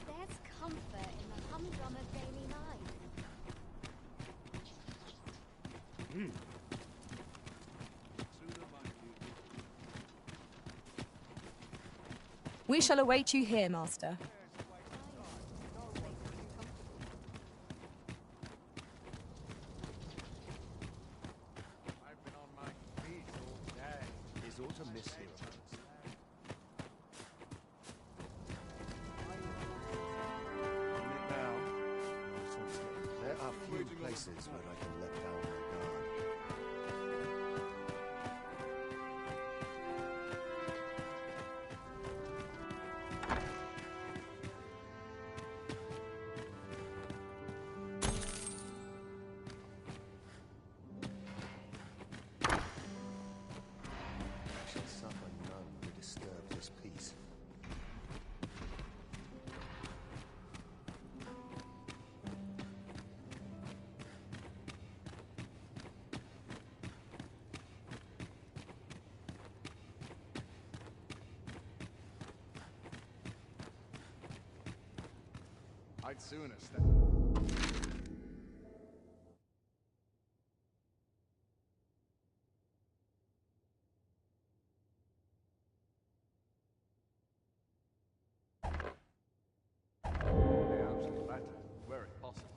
There's comfort in the humdrum of daily life. We shall await you here, Master. I've been on my feet all day. Is aught amiss here? places where I can let down my guard. I shall suffer none who disturb this peace. I'd sooner stay. The absolute matter, were it possible.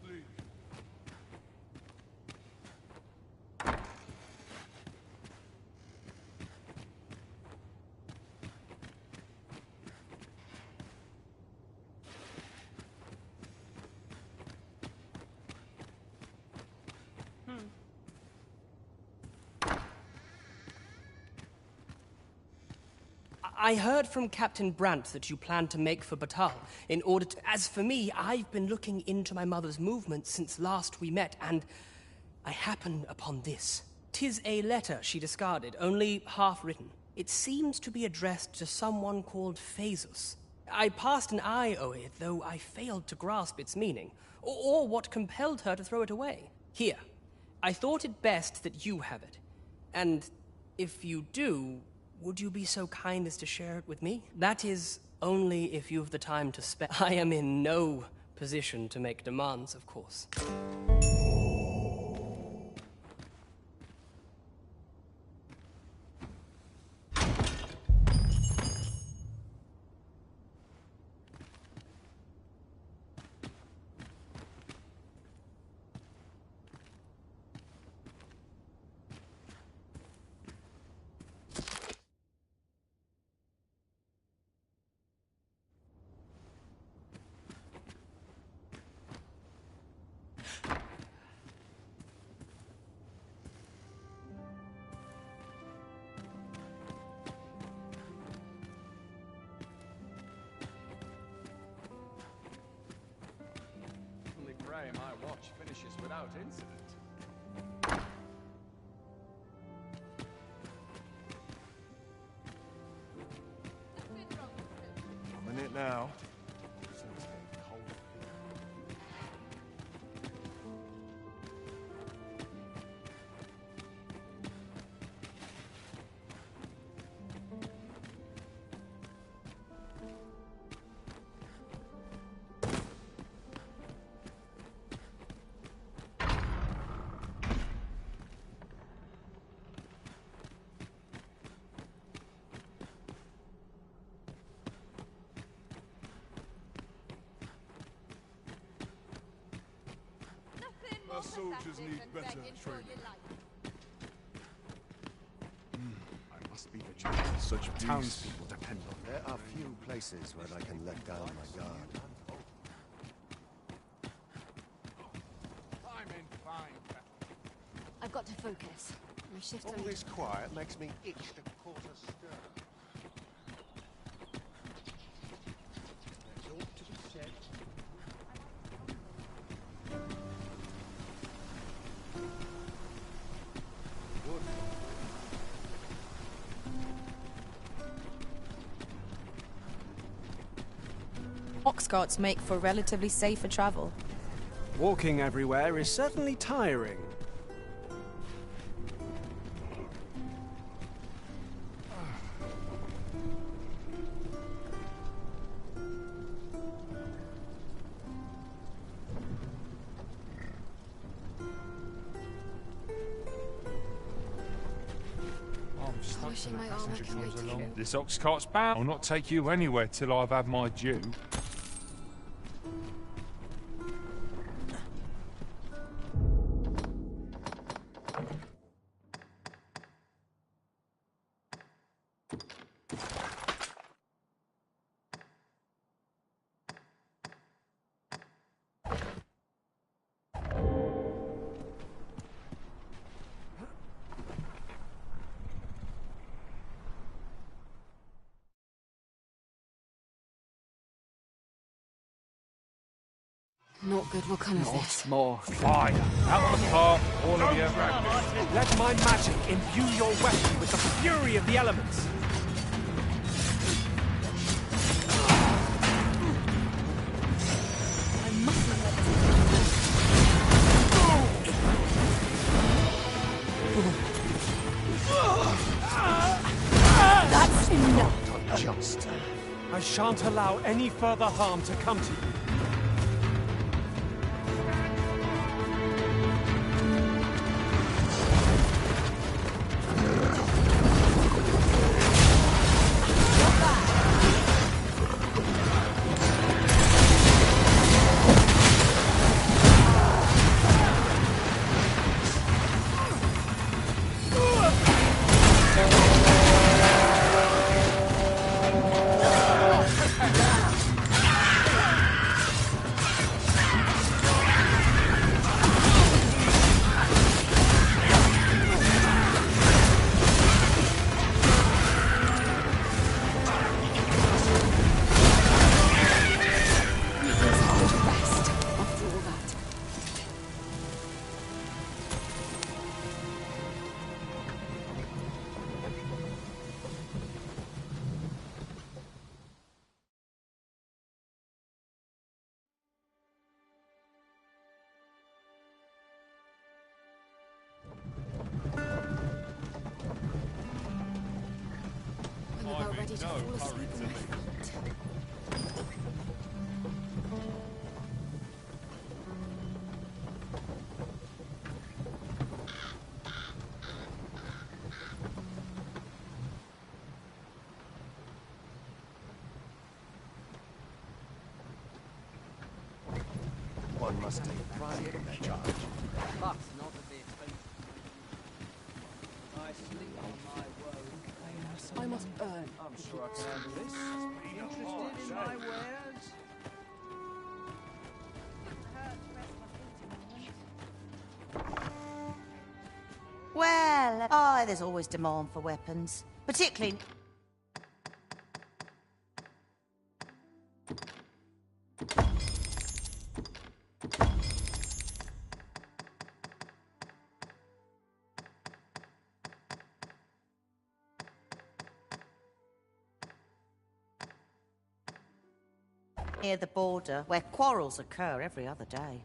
Please. I heard from Captain Brandt that you plan to make for Batal in order to... As for me, I've been looking into my mother's movements since last we met, and I happened upon this. 'Tis a letter she discarded, only half written. It seems to be addressed to someone called Phaesus. I passed an eye o'er it, though I failed to grasp its meaning, or what compelled her to throw it away. Here, I thought it best that you have it. And if you do, would you be so kind as to share it with me? That is, only if you've the time to spare. I am in no position to make demands, of course. Only pray my watch finishes without incident. I'm in it now. So it's getting cold here. Our soldiers need better training. I must be vigilant. Such townspeople depend on me. There are few places where I can let down my guard. I'm in fine. I've got to focus. My shift All only... this quiet makes me itch to cause a stir. There's ought to be said. Ox carts make for relatively safer travel. Walking everywhere is certainly tiring. Wishing my armor carried you. This ox cart's bound. I'll not take you anywhere till I've had my due. Naught good will come of this. More. Fire! Out of the park, all of you. Let my magic imbue your weapon with the fury of the elements. That's enough. Unjust. I shan't allow any further harm to come to you. I'm about ready to fall asleep in my feet. One must take pride in their charge. But not at the expense. I sleep on my woe. I must earn. I'm sure I can handle this. Interested in my wares? Well, there's always demand for weapons. Particularly... near the border, where quarrels occur every other day.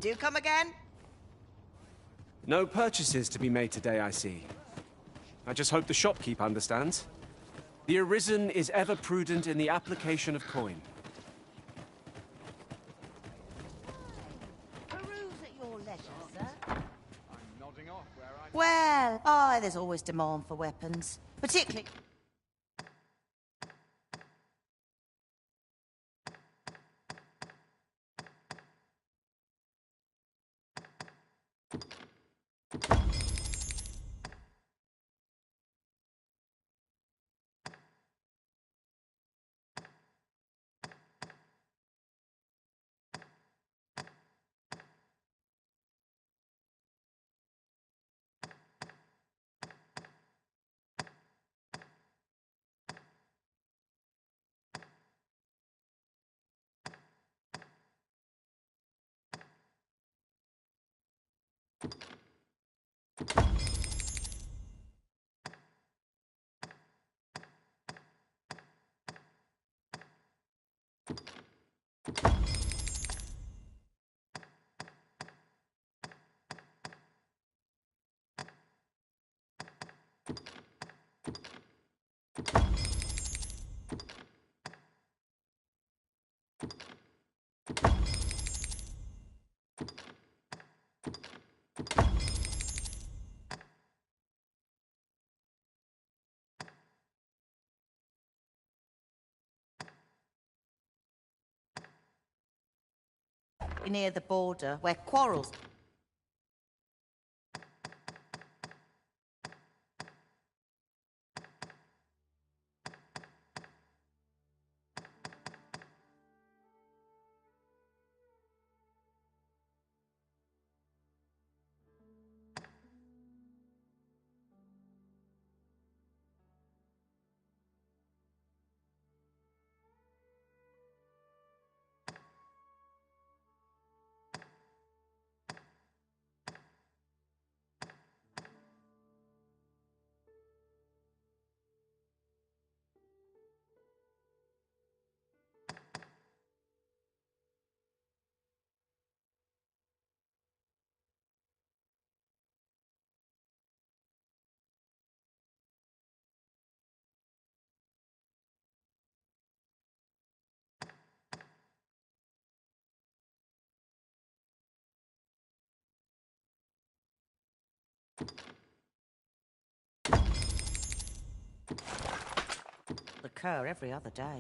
Do come again? No purchases to be made today, I see. I just hope the shopkeep understands. The Arisen is ever prudent in the application of coin. Peruse at your leisure, sir. I'm nodding off where I... Well, there's always demand for weapons. Particularly... near the border where quarrels... occur every other day.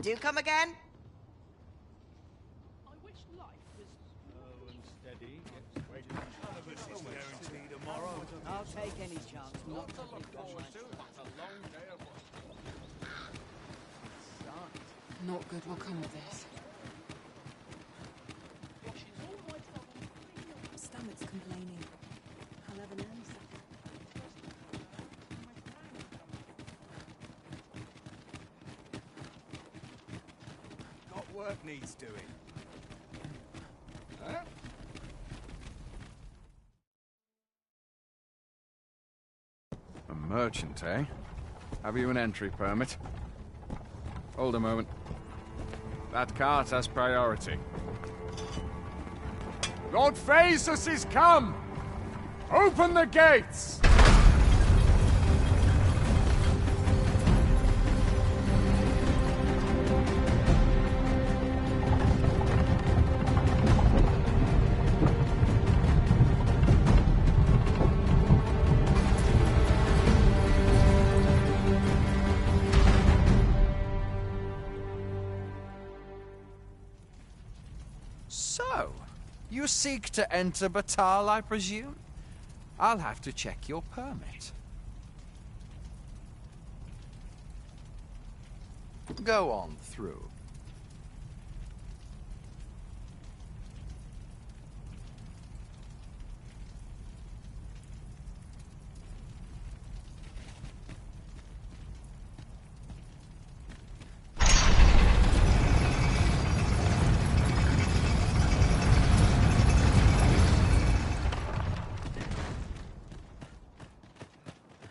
Do come again? I wish life was slow and steady. None of us is guaranteed tomorrow. I'll take any chance not to look forward to, but a long day of work. Not good will come of this. My stomach's complaining. I'll have an answer. Got work needs doing. Huh? A merchant, eh? Have you an entry permit? Hold a moment. That cart has priority. Lord Phaesus is come! Open the gates! So, you seek to enter Batal, I presume? I'll have to check your permit. Go on through.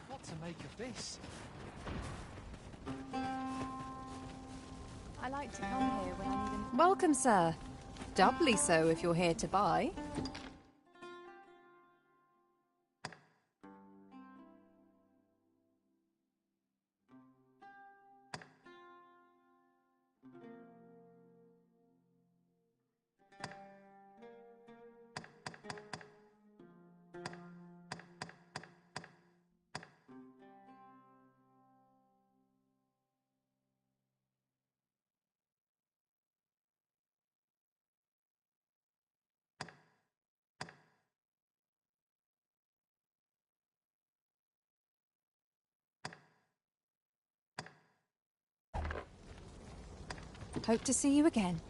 What to make of this? I like to come here when I need an... Welcome, sir. Doubly so if you're here to buy. Hope to see you again.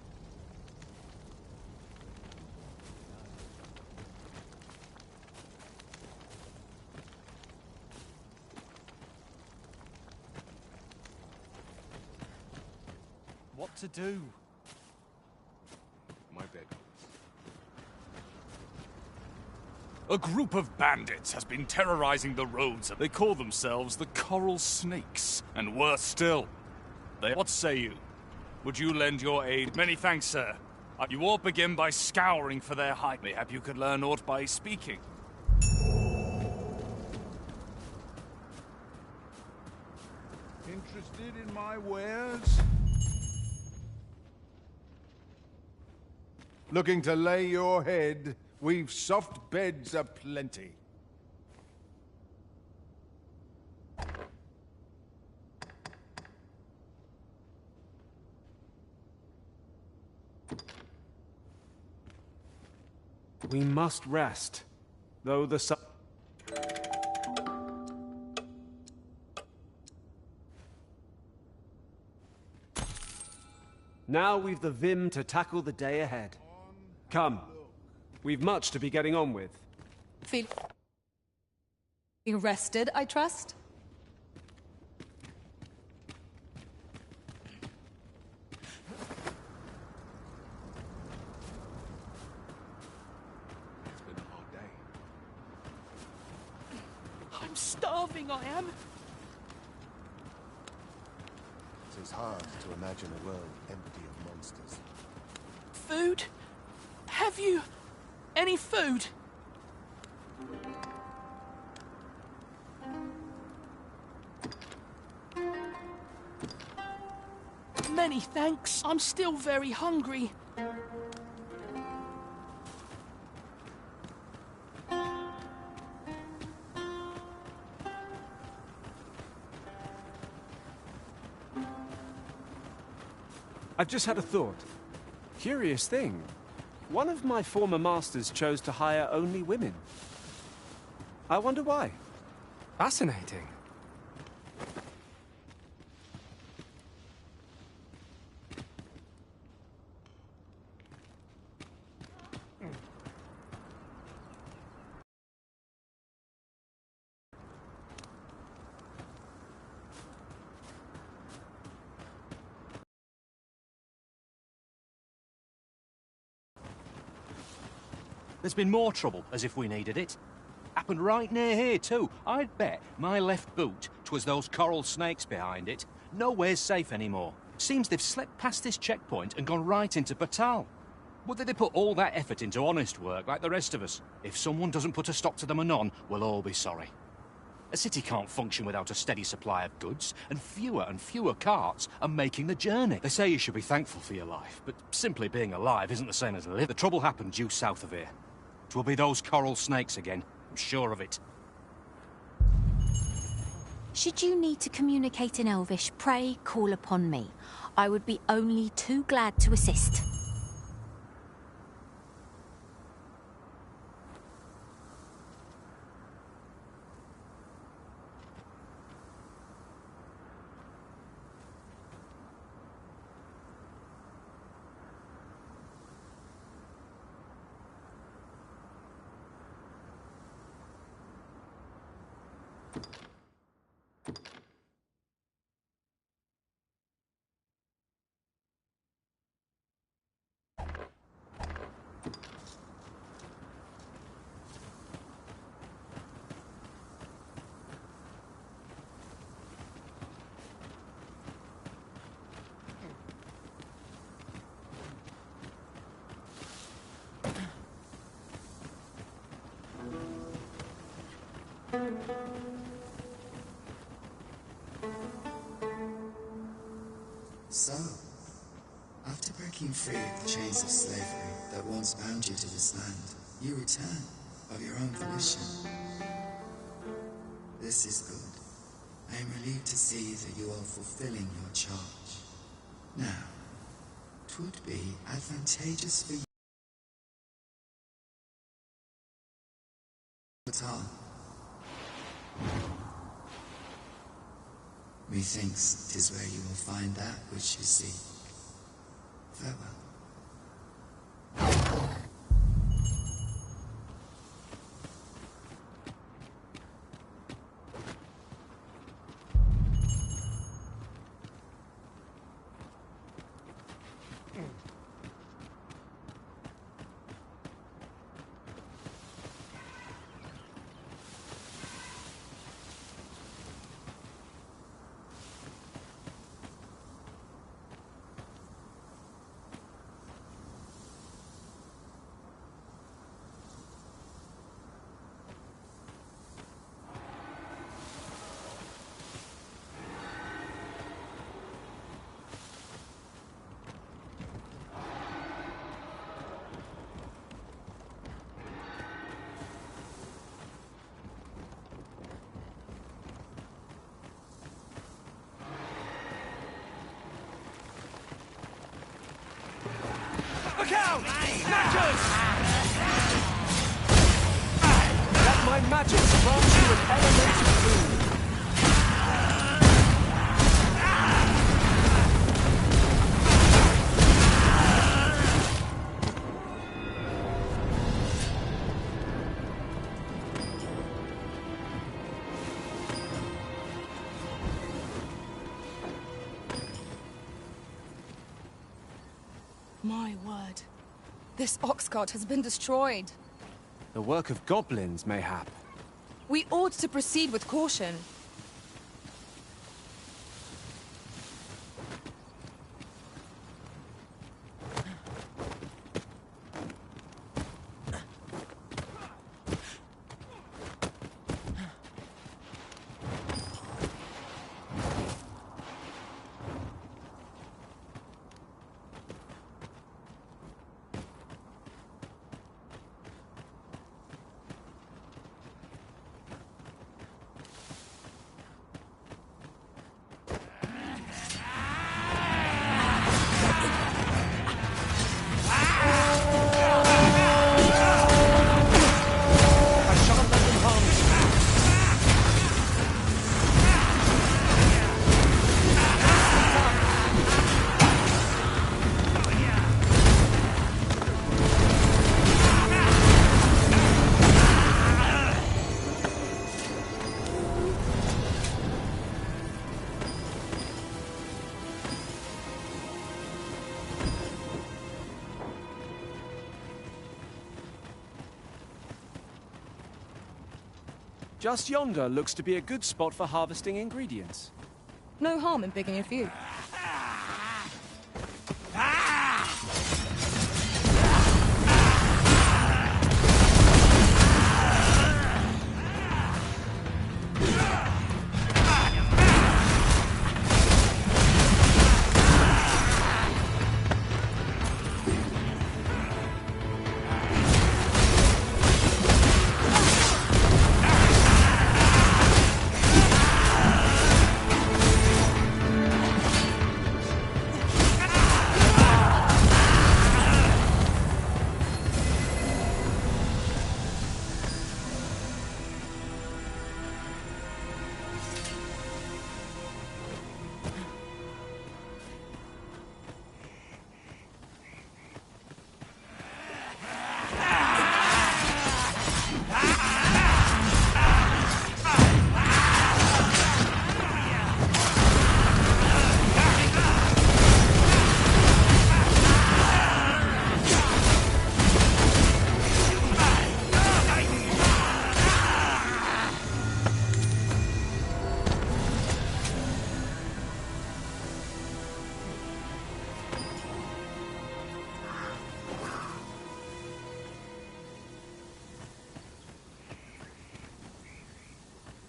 What to do? My bed. A group of bandits has been terrorizing the roads. They call themselves the Coral Snakes. And worse still, what say you? Would you lend your aid? Many thanks, sir. You all begin by scouring for their hide. Mayhap you could learn aught by speaking. Interested in my wares? Looking to lay your head? We've soft beds aplenty. We must rest, though the sun... Now we've the vim to tackle the day ahead. Come. We've much to be getting on with. Feeling rested, I trust? It's been a hard day. I'm starving, I am. It is hard to imagine a world empty of monsters. Food? Have you any food? Many thanks. I'm still very hungry. I've just had a thought. Curious thing. One of my former masters chose to hire only women. I wonder why. Fascinating. There's been more trouble, as if we needed it. Happened right near here, too. I'd bet my left boot 'twas those coral snakes behind it. Nowhere's safe anymore. Seems they've slipped past this checkpoint and gone right into Batal. Would they put all that effort into honest work like the rest of us? If someone doesn't put a stop to them anon, we'll all be sorry. A city can't function without a steady supply of goods, and fewer carts are making the journey. They say you should be thankful for your life, but simply being alive isn't the same as living. The trouble happened due south of here. 'Twill be those coral snakes again, I'm sure of it. Should you need to communicate in Elvish, pray call upon me. I would be only too glad to assist. So, after breaking free of the chains of slavery that once bound you to this land, you return of your own volition. This is good. I am relieved to see that you are fulfilling your charge. Now, 'twould be advantageous for you. Methinks 'tis where you will find that which you seek. Farewell. Look out! Snatchers! Let my magic grant you an elemental food. My word. This ox cart has been destroyed. The work of goblins, mayhap. We ought to proceed with caution. Just yonder looks to be a good spot for harvesting ingredients. No harm in picking a few.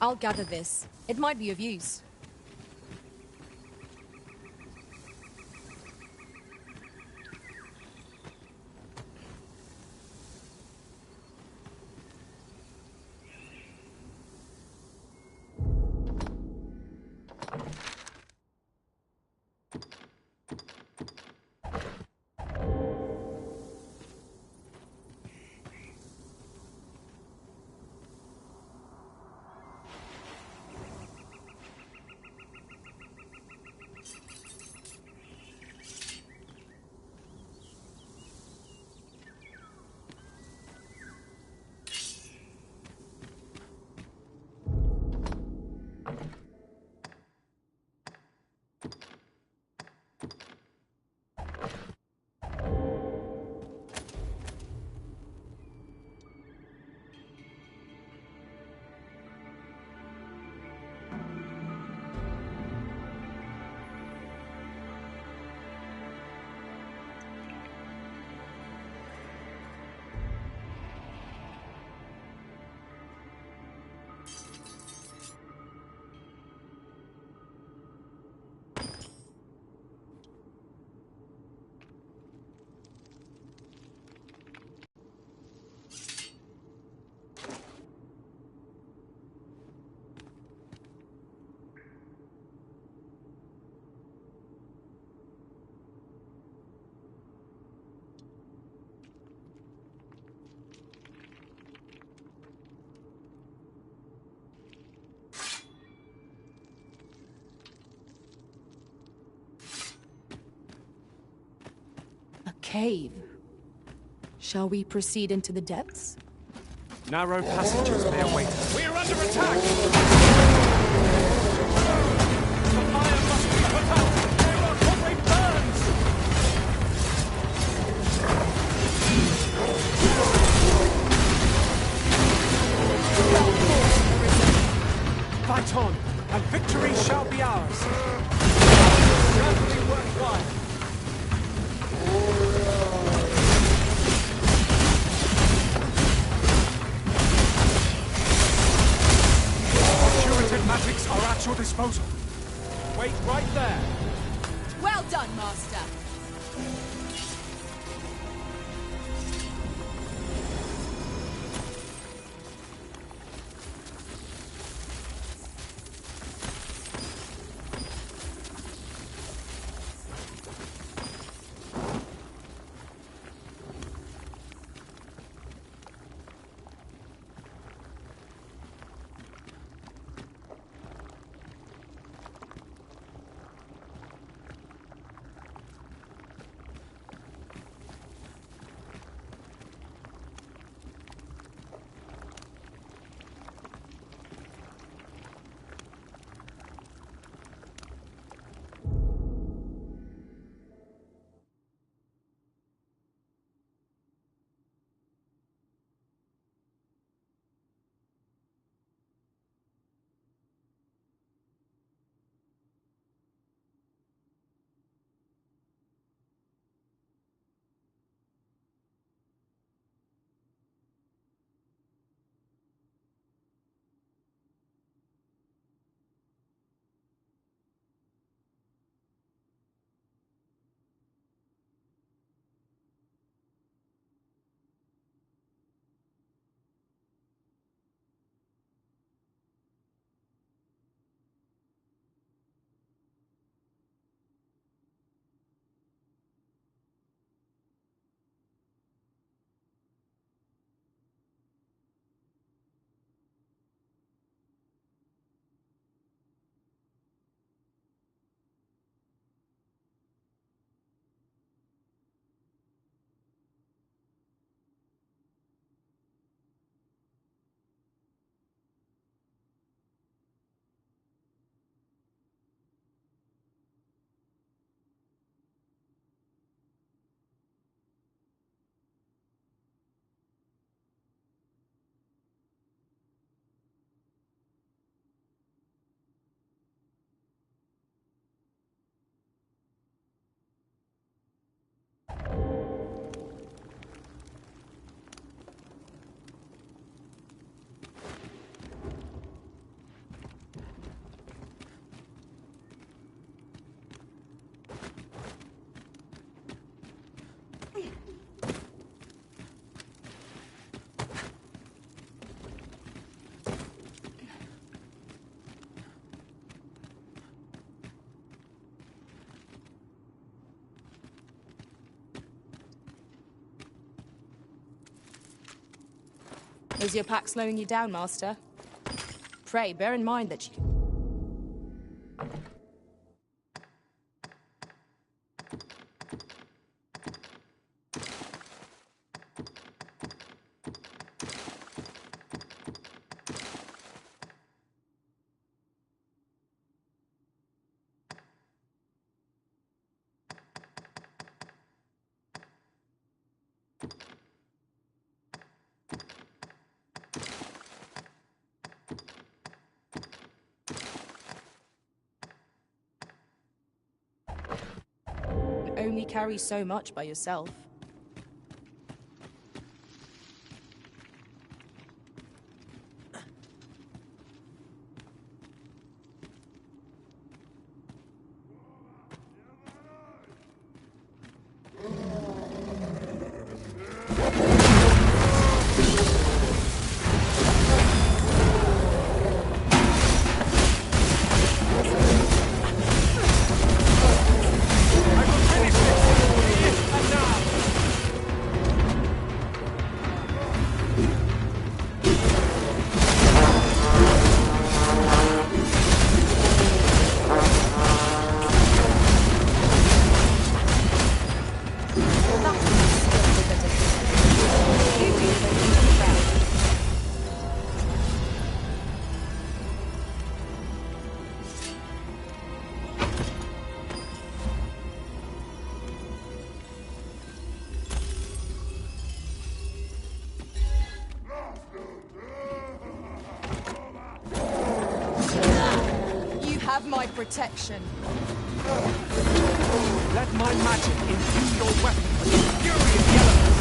I'll gather this. It might be of use. cave. Shall we proceed into the depths? Narrow passages may await us. We are under attack! The fire must be put out! There are covering burns! Fight on, and victory shall be ours. Certainly worthwhile. Curative magics are at your disposal. Wait right there. Well done, Master. Is your pack slowing you down, Master? Pray, bear in mind that you... only carry so much by yourself. I will finish this! Here and now! have my protection. Let my magic imbue your weapon with the fury of the elements.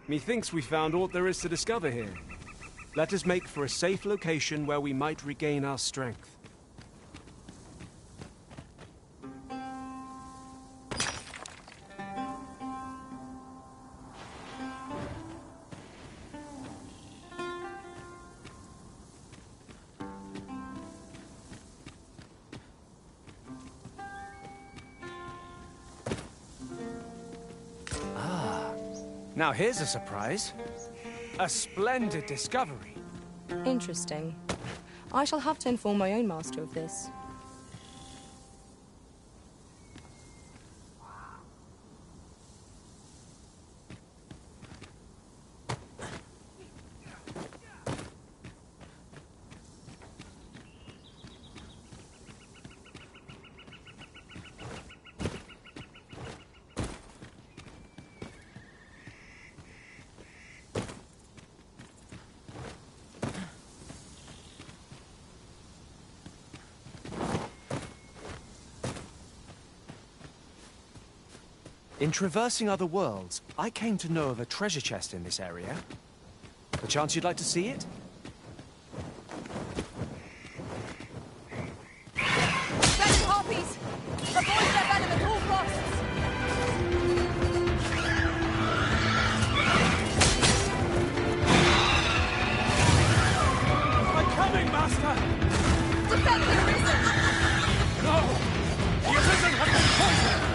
Methinks we found all there is to discover here. Let us make for a safe location where we might regain our strength. Now here's a surprise. A splendid discovery. Interesting. I shall have to inform my own master of this. In traversing other worlds, I came to know of a treasure chest in this area. Perchance you'd like to see it? Fetch harpies! Avoid their venom at all costs! I'm coming, Master! Defend the Arisen! No! The Arisen have been poisoned!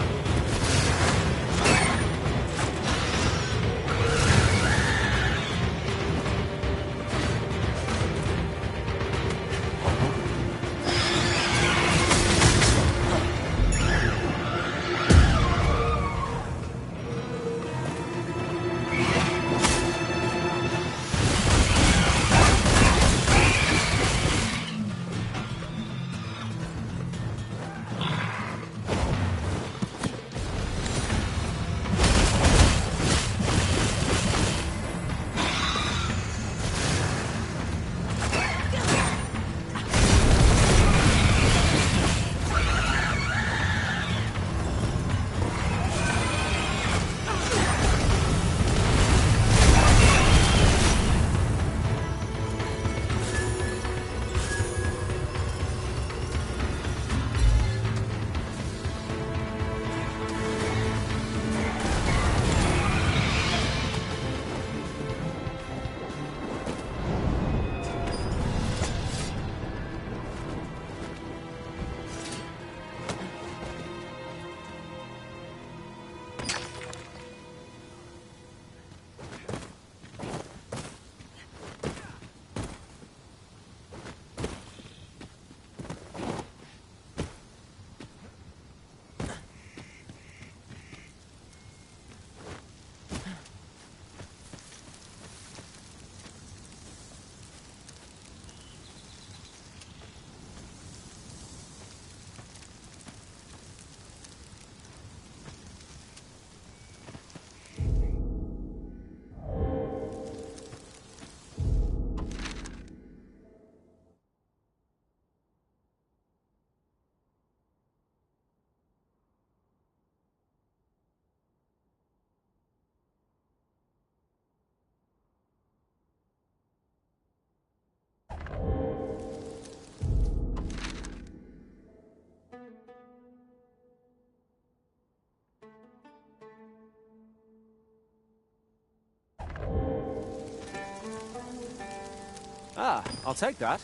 Ah, I'll take that.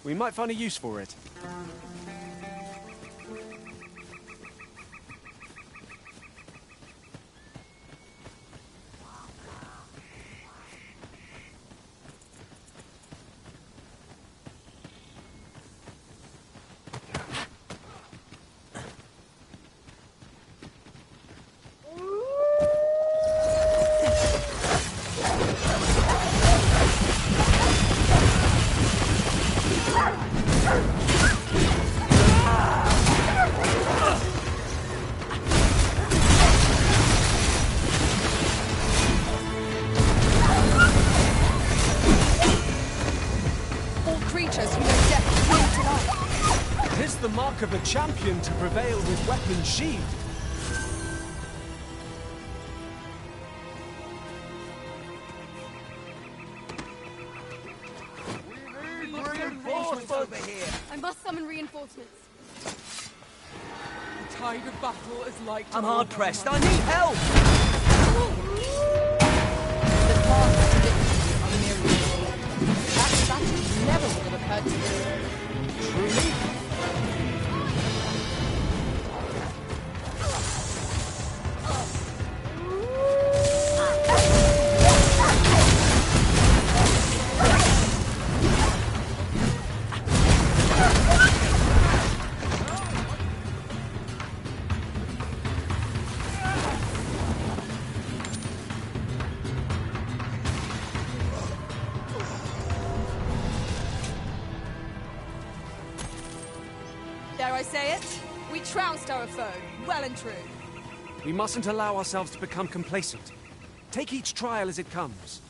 We might find a use for it. Of a champion to prevail with weapons sheathed. We need reinforcements over here. I must summon reinforcements. The tide of battle is like. I'm hard pressed. I need help. The path to victory are myriad. That strategy never would have occurred to me. Truly? Dare I say it? We trounced our foe, well and true. We mustn't allow ourselves to become complacent. Take each trial as it comes.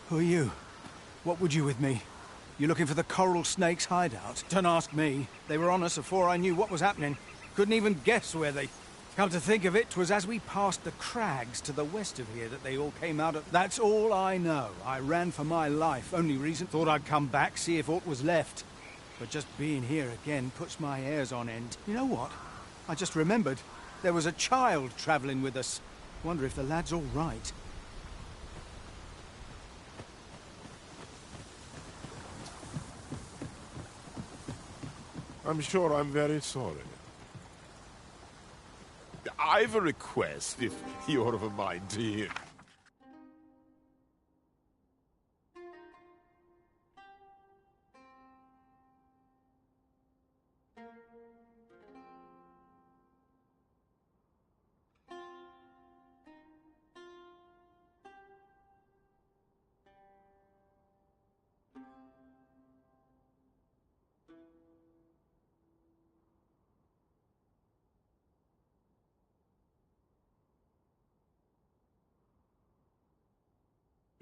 Who are you? What would you with me? You looking for the coral snake's hideout? Don't ask me. They were on us before I knew what was happening. Couldn't even guess where they... Come to think of it, 'twas as we passed the crags to the west of here that they all came out of... That's all I know. I ran for my life. Only reason, thought I'd come back, see if aught was left. But just being here again puts my hairs on end. You know what? I just remembered. There was a child travelling with us. Wonder if the lad's all right. I'm sure I'm very sorry. I've a request, if you're of a mind to hear.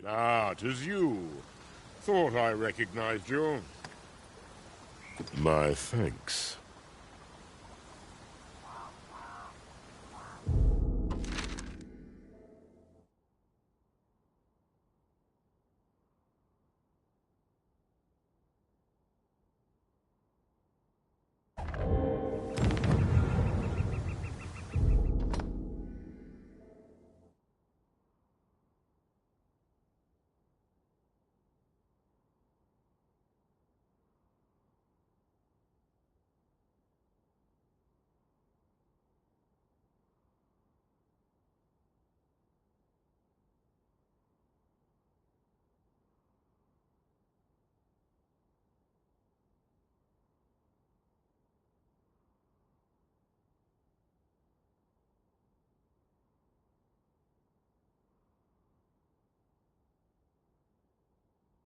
Ah, 'tis you. Thought I recognized you. My thanks.